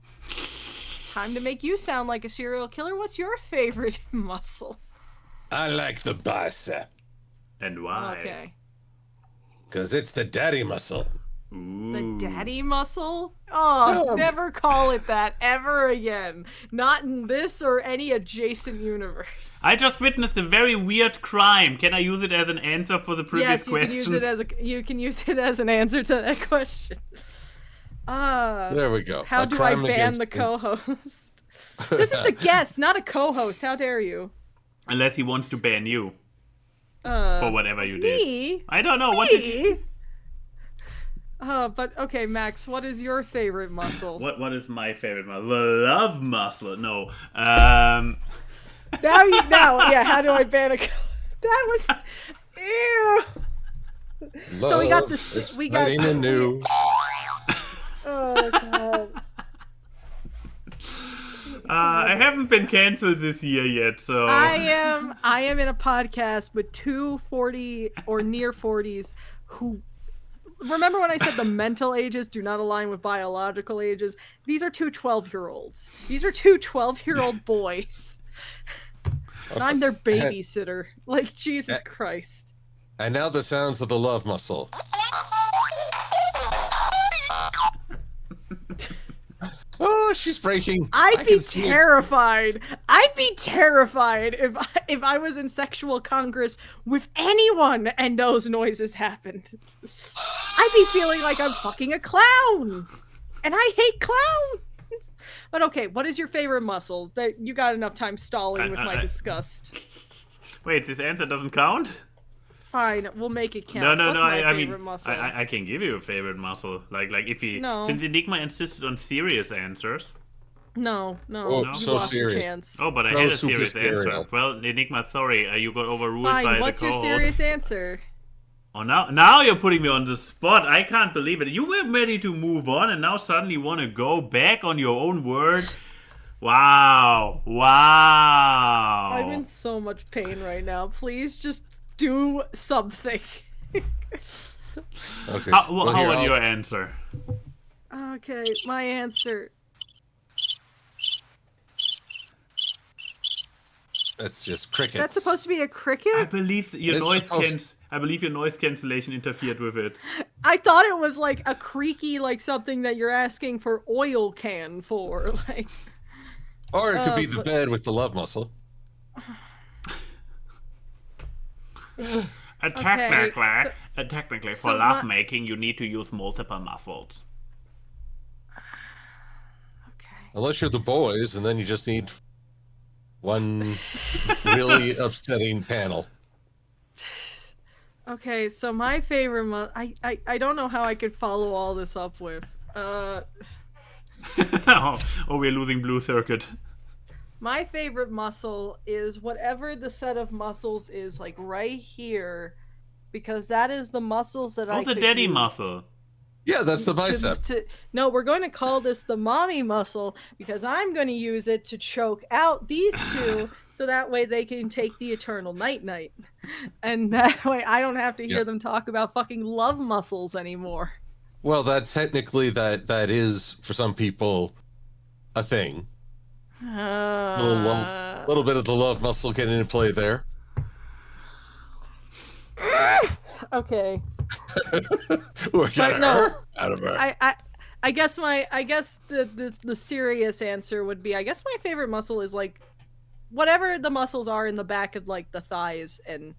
Time to make you sound like a serial killer. What's your favorite muscle? I like the bicep. And why? Okay. Because it's the daddy muscle. Ooh. The daddy muscle? Oh, never call it that ever again. Not in this or any adjacent universe. I just witnessed a very weird crime. Can I use it as an answer for the previous question? Yes, you can use it as an answer to that question. There we go. How do I ban the co-host? This is the guest, not a co-host. How dare you? Unless he wants to ban you. For whatever you did. Me? I don't know. Me? What did but okay, Max, what is your favorite muscle? What is my favorite muscle? The love muscle. No. Now, how do I ban a that was ew. Love, So we got this. We got new. Oh god. I haven't been canceled this year yet, so I am in a podcast with two 40 or near 40s who remember when I said the mental ages do not align with biological ages? These are two 12-year-olds. These are two 12-year-old boys. And I'm their babysitter. Like, Jesus Christ. And now the sounds of the love muscle. Oh, she's breaking. I'd be terrified. I'd be terrified if I was in sexual congress with anyone and those noises happened. I'd be feeling like I'm fucking a clown. And I hate clowns. But okay, what is your favorite muscle? That you got enough time stalling with my disgust. Wait, this answer doesn't count? Fine, we'll make it count. No. What's my I favorite mean, muscle? I can give you a favorite muscle. Like if he, No. since Enigma insisted on serious answers. No. Oh, You so lost your serious. chance. Oh, but I No, had a super serious stereo. answer. Well, Enigma, sorry, you got overruled Fine, by what's the your co-host. serious answer? Oh, now you're putting me on the spot. I can't believe it. You were ready to move on, and now suddenly you want to go back on your own word. Wow. I'm in so much pain right now. Please just do something. Okay. How was your answer? Okay, my answer. That's just crickets. That's supposed to be a cricket? I believe your It's noise cancellation interfered with it. I thought it was like a creaky, like something that you're asking for oil can for. Like, Or it could be the bed with the love muscle. Technically, for lovemaking, you need to use multiple muscles. Okay. Unless you're the boys, and then you just need one really upsetting panel. Okay, so my favorite I don't know how I could follow all this up with. Oh, we're losing Blue Circuit. My favorite muscle is whatever the set of muscles is, like right here, because that is the muscles that I the could daddy use muscle. Yeah, that's the bicep. No, we're going to call this the mommy muscle because I'm going to use it to choke out these two so that way they can take the eternal night-night. And that way I don't have to hear them talk about fucking love muscles anymore. Well, that's technically that is, for some people, a thing. Little bit of the love muscle getting into play there. Okay. Out of her. I guess the serious answer would be, I guess my favorite muscle is like whatever the muscles are in the back of like the thighs and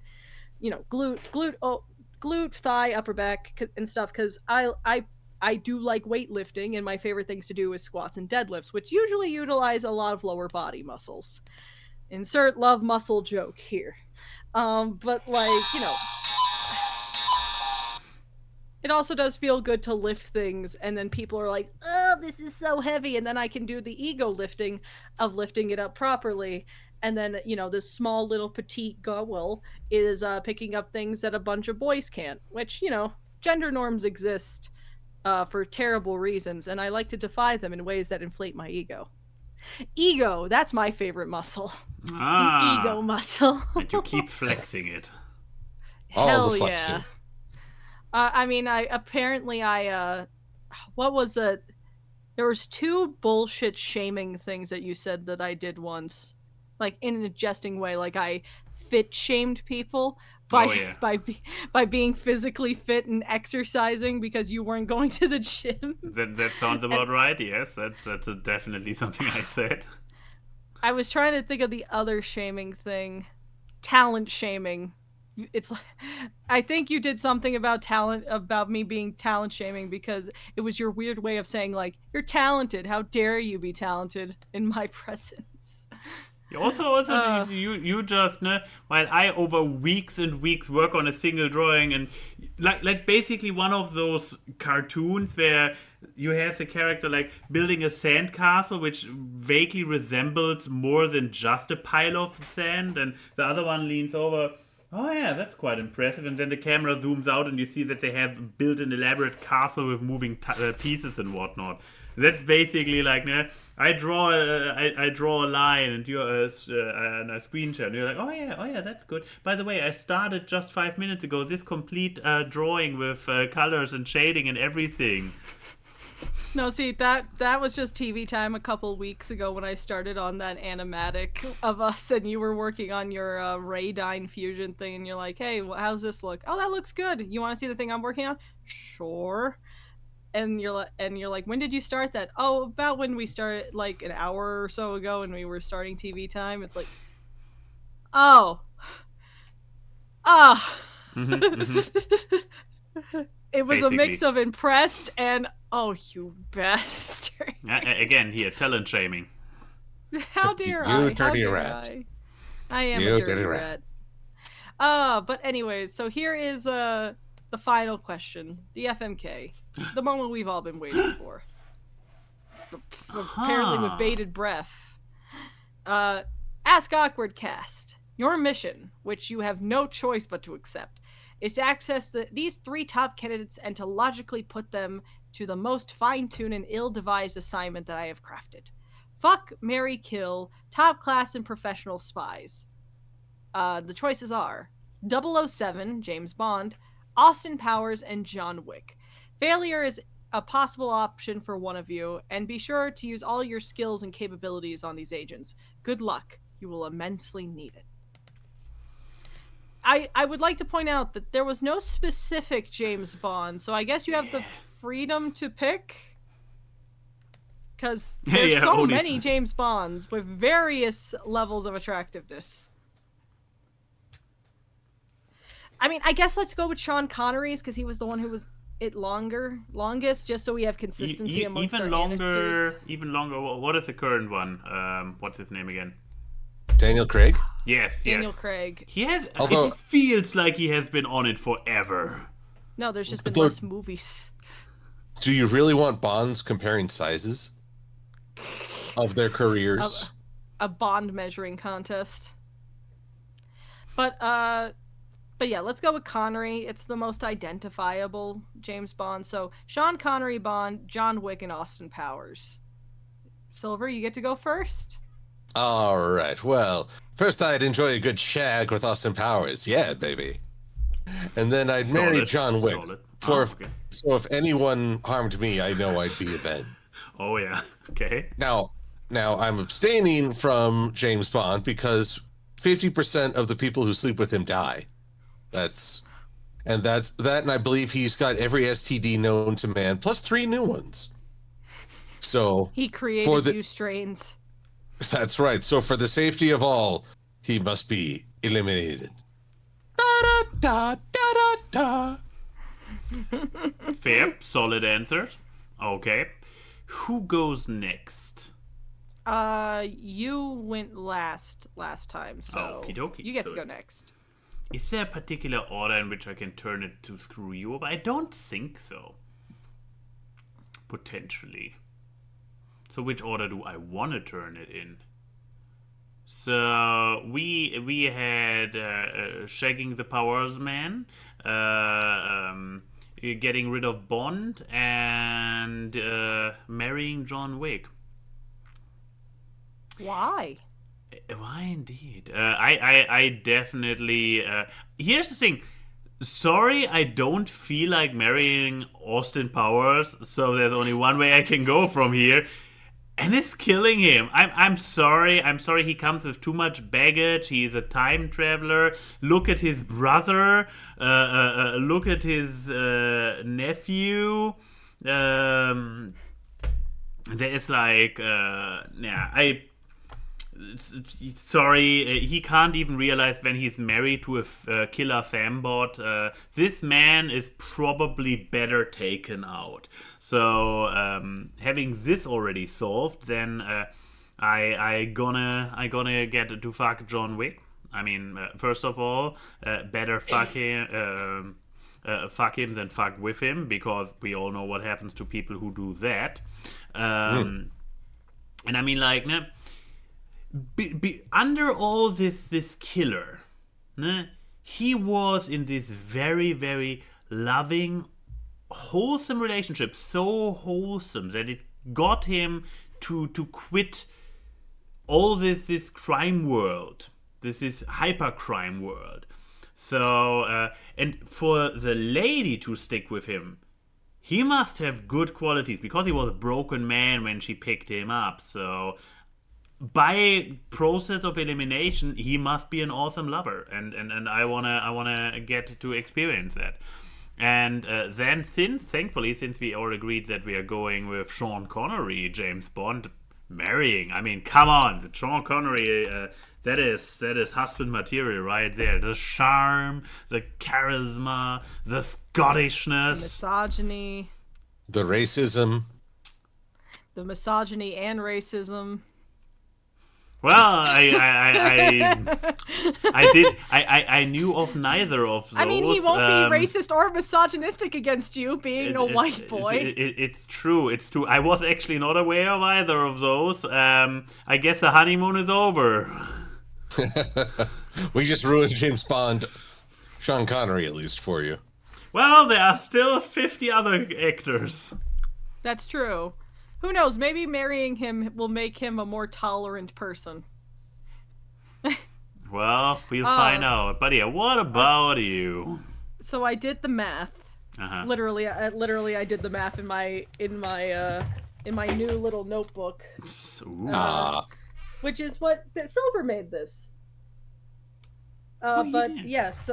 glute, thigh, upper back and stuff, because I do like weightlifting, and my favorite things to do is squats and deadlifts, which usually utilize a lot of lower body muscles. Insert love muscle joke here. But like, it also does feel good to lift things, and then people are like, oh, this is so heavy, and then I can do the ego lifting of lifting it up properly. And then, this small little petite girl is picking up things that a bunch of boys can't, which, gender norms exist for terrible reasons, and I like to defy them in ways that inflate my ego. Ego, that's my favorite muscle. The ego muscle. And you keep flexing it. Hell the flexing. Yeah. What was it? There was 2 bullshit shaming things that you said that I did once. Like, in a jesting way, like I fit shamed people by being physically fit and exercising because you weren't going to the gym. That sounds about right, yes. That's definitely something I said. I was trying to think of the other shaming thing. Talent shaming. It's like, I think you did something about me being talent shaming because it was your weird way of saying, like, you're talented. How dare you be talented in my presence? Also, you just, while I over weeks and weeks work on a single drawing, and like basically one of those cartoons where you have the character like building a sandcastle which vaguely resembles more than just a pile of sand, and the other one leans over. Oh yeah, that's quite impressive. And then the camera zooms out and you see that they have built an elaborate castle with moving pieces and whatnot. That's basically like, I draw a line and you're a screenshot. And you're like, oh yeah, that's good. By the way, I started just 5 minutes ago this complete drawing with colors and shading and everything. No, see, that was just TV time a couple weeks ago when I started on that animatic of us, and you were working on your Raydine fusion thing, and you're like, hey, how's this look? Oh, that looks good. You want to see the thing I'm working on? Sure. And you're like, when did you start that? Oh, about when we started, like an hour or so ago, when we were starting TV time. It's like, It was basically a mix of impressed and, oh, you bastard. Again, here, talent shaming. How dare I? You dirty rat. I am a dirty rat. But anyways, so here is the final question. The FMK. The moment we've all been waiting for. Apparently with bated breath. Ask AWKWARDCast. Your mission, which you have no choice but to accept, is to access these 3 top candidates and to logically put them to the most fine-tuned and ill-devised assignment that I have crafted. Fuck, marry, kill, top class and professional spies. The choices are 007, James Bond, Austin Powers, and John Wick. Failure is a possible option for one of you, and be sure to use all your skills and capabilities on these agents. Good luck. You will immensely need it. I would like to point out that there was no specific James Bond, so I guess you have the freedom to pick. Because there's so many James Bonds with various levels of attractiveness. I mean, I guess let's go with Sean Connery's, because he was the one who was longest, just so we have consistency amongst our answers. Even longer. What is the current one? What's his name again? Daniel Craig? Yes, Daniel Craig. He has. It feels like he has been on it forever. No, there's just been less movies. Do you really want Bonds comparing sizes of their careers? A Bond measuring contest. But yeah, let's go with Connery. It's the most identifiable James Bond. So Sean Connery Bond, John Wick, and Austin Powers. Silver, you get to go first. All right. Well, first I'd enjoy a good shag with Austin Powers. Yeah, baby. And then I'd marry John Wick. So if anyone harmed me, I know I'd be avenged. Oh yeah. Okay. Now I'm abstaining from James Bond because 50% of the people who sleep with him die. And I believe he's got every STD known to man, plus 3 new ones. So he created new strains. That's right. So for the safety of all, he must be eliminated. Da, da, da, da, da. Fair, solid answers. Okay. Who goes next? You went last time, so Okey-dokey. you get to go next. Is there a particular order in which I can turn it to screw you up? I don't think so. Potentially. So which order do I want to turn it in? So we had shagging the Powers Man, getting rid of Bond, and marrying John Wick. Why? Why indeed? I definitely. Here's the thing. Sorry, I don't feel like marrying Austin Powers, so there's only one way I can go from here. And it's killing him. I'm sorry. I'm sorry he comes with too much baggage. He's a time traveler. Look at his brother. Look at his nephew. There's like... Sorry, he can't even realize when he's married to a killer fembot. This man is probably better taken out. So having this already solved, then I gonna get to fuck John Wick. I mean, first of all, better fuck him than fuck with him, because we all know what happens to people who do that. And I mean, like, under all this killer, he was in this very, very loving, wholesome relationship, so wholesome that it got him to quit all this crime world, this hyper crime world. So and for the lady to stick with him, he must have good qualities, because he was a broken man when she picked him up. So by process of elimination, he must be an awesome lover, and I wanna get to experience that. And then, thankfully, since we all agreed that we are going with Sean Connery, James Bond, marrying. I mean, come on, Sean Connery, that is husband material right there. The charm, the charisma, the Scottishness, the misogyny, the racism, the misogyny and racism. Well, I knew of neither of those. I mean, he won't be racist or misogynistic against you, being a white boy. It's true. I was actually not aware of either of those. I guess the honeymoon is over. We just ruined James Bond, Sean Connery, at least for you. Well, there are still 50 other actors. That's true. Who knows? Maybe marrying him will make him a more tolerant person. Well, we'll find out. But yeah, what about you? So I did the math. Uh-huh. Literally, I did the math in my new little notebook. which is what Silver made this. Oh, he But did. yes,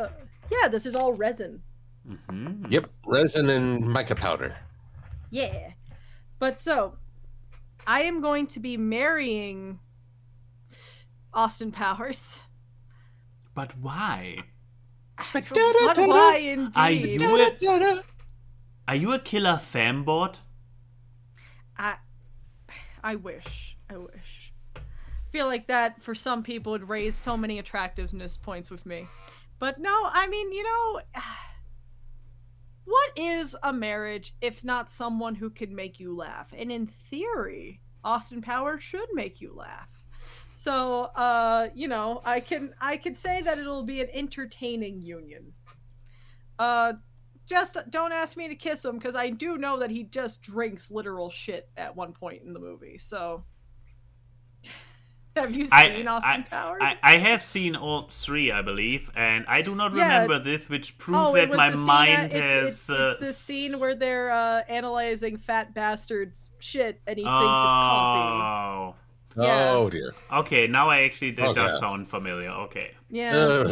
yeah, this is all resin. Mm-hmm. Yep, resin and mica powder. Yeah. But so, I am going to be marrying Austin Powers. But why? What? Why indeed? Are you a killer fembot? I wish. I feel like that for some people would raise so many attractiveness points with me. But no, I mean, what is a marriage if not someone who can make you laugh? And in theory, Austin Powers should make you laugh. So, I can say that it'll be an entertaining union. Just don't ask me to kiss him, because I do know that he just drinks literal shit at one point in the movie. So, have you seen Austin Powers? I have seen all three, I believe, and I do not remember this, which proves that my mind has... It's the scene where they're analyzing fat bastard's shit, and he thinks it's coffee. Yeah. Oh, dear. Okay, now I actually did that sound familiar. Okay. Yeah.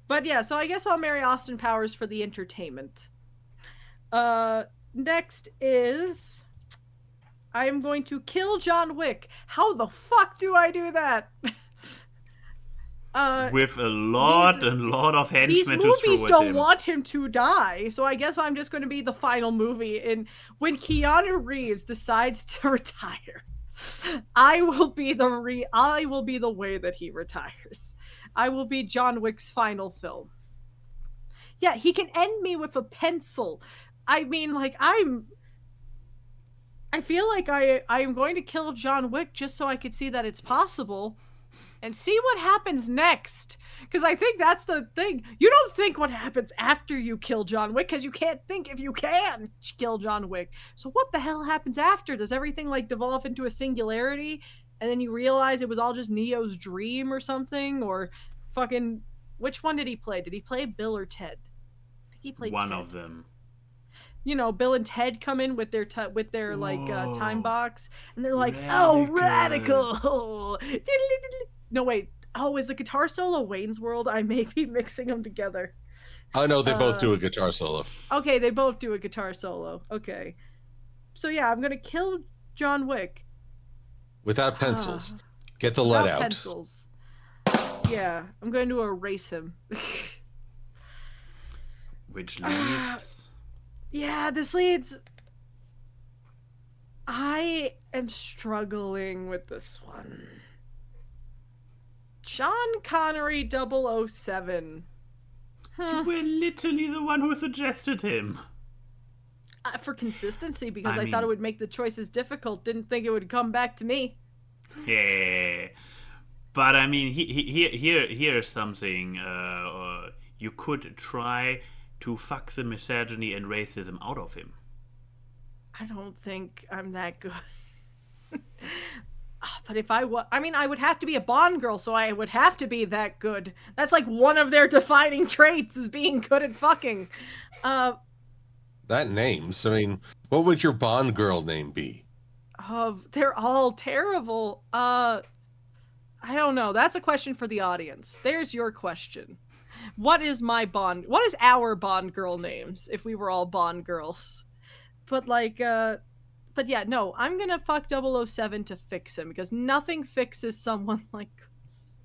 But yeah, so I guess I'll marry Austin Powers for the entertainment. Next is... I am going to kill John Wick. How the fuck do I do that? With a lot of henchmen these to movies don't want him to die, so I guess I'm just going to be the final movie. And when Keanu Reeves decides to retire, I will be the way that he retires. I will be John Wick's final film. Yeah, he can end me with a pencil. I mean, like, I feel like I am going to kill John Wick just so I could see that it's possible and see what happens next. Because I think that's the thing. You don't think what happens after you kill John Wick, because you can't think if you can kill John Wick. So what the hell happens after? Does everything like devolve into a singularity? And then you realize it was all just Neo's dream or something? Or fucking... Which one did he play? Did he play Bill or Ted? I think he played one Ted. of them. Bill and Ted come in with their time box, and they're like, "Oh, radical!" No, wait. Oh, is the guitar solo Wayne's World? I may be mixing them together. Oh no, they both do a guitar solo. Okay, they both do a guitar solo. Okay, so yeah, I'm gonna kill John Wick without pencils. Get the lead out. Pencils. Yeah, I'm going to erase him. Which leads. Yeah, this leads... I am struggling with this one. Sean Connery 007. You were literally the one who suggested him. For consistency, because I thought it would make the choices difficult. Didn't think it would come back to me. Yeah. But I mean, here's something. You could try to fuck the misogyny and racism out of him. I don't think I'm that good. But if I would have to be a Bond girl, so I would have to be that good. That's like one of their defining traits, is being good at fucking. That names, I mean, what would your Bond girl name be? They're all terrible. I don't know. That's a question for the audience. There's your question. What is our Bond girl names if we were all Bond girls? But yeah, no, I'm gonna fuck 007 to fix him, because nothing fixes someone like this.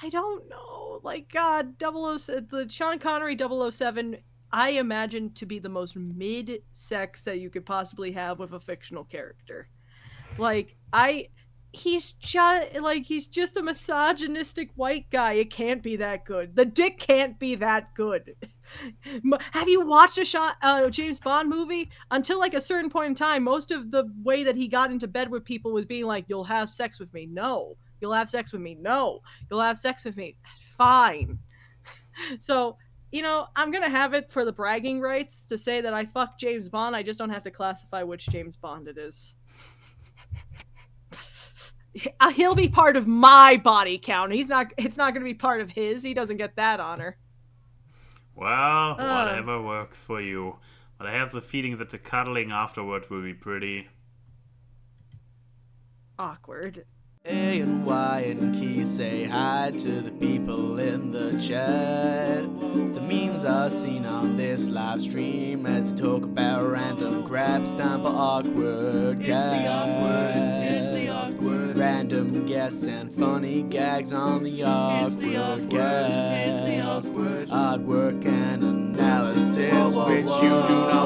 I don't know. Like, God, the Sean Connery 007, I imagine to be the most mid-sex that you could possibly have with a fictional character. Like, he's just a misogynistic white guy. It can't be that good. The dick can't be that good. Have you watched a James Bond movie? Until like a certain point in time, most of the way that he got into bed with people was being like, "You'll have sex with me." No. "You'll have sex with me." No. "You'll have sex with me." Fine. So, I'm gonna have it for the bragging rights to say that I fucked James Bond. I just don't have to classify which James Bond it is. He'll be part of my body count. It's not going to be part of his. He doesn't get that honor. Well, whatever works for you. But I have the feeling that the cuddling afterward will be pretty Awkward. Ayn Wye and Key say hi to the people in the chat. The memes are seen on this live stream as they talk about random crap. Time for awkward It's the awkward. Random guests and funny gags on the awkward cast. It's the awkward. Artwork and analysis, Whoa, whoa, which you do whoa. not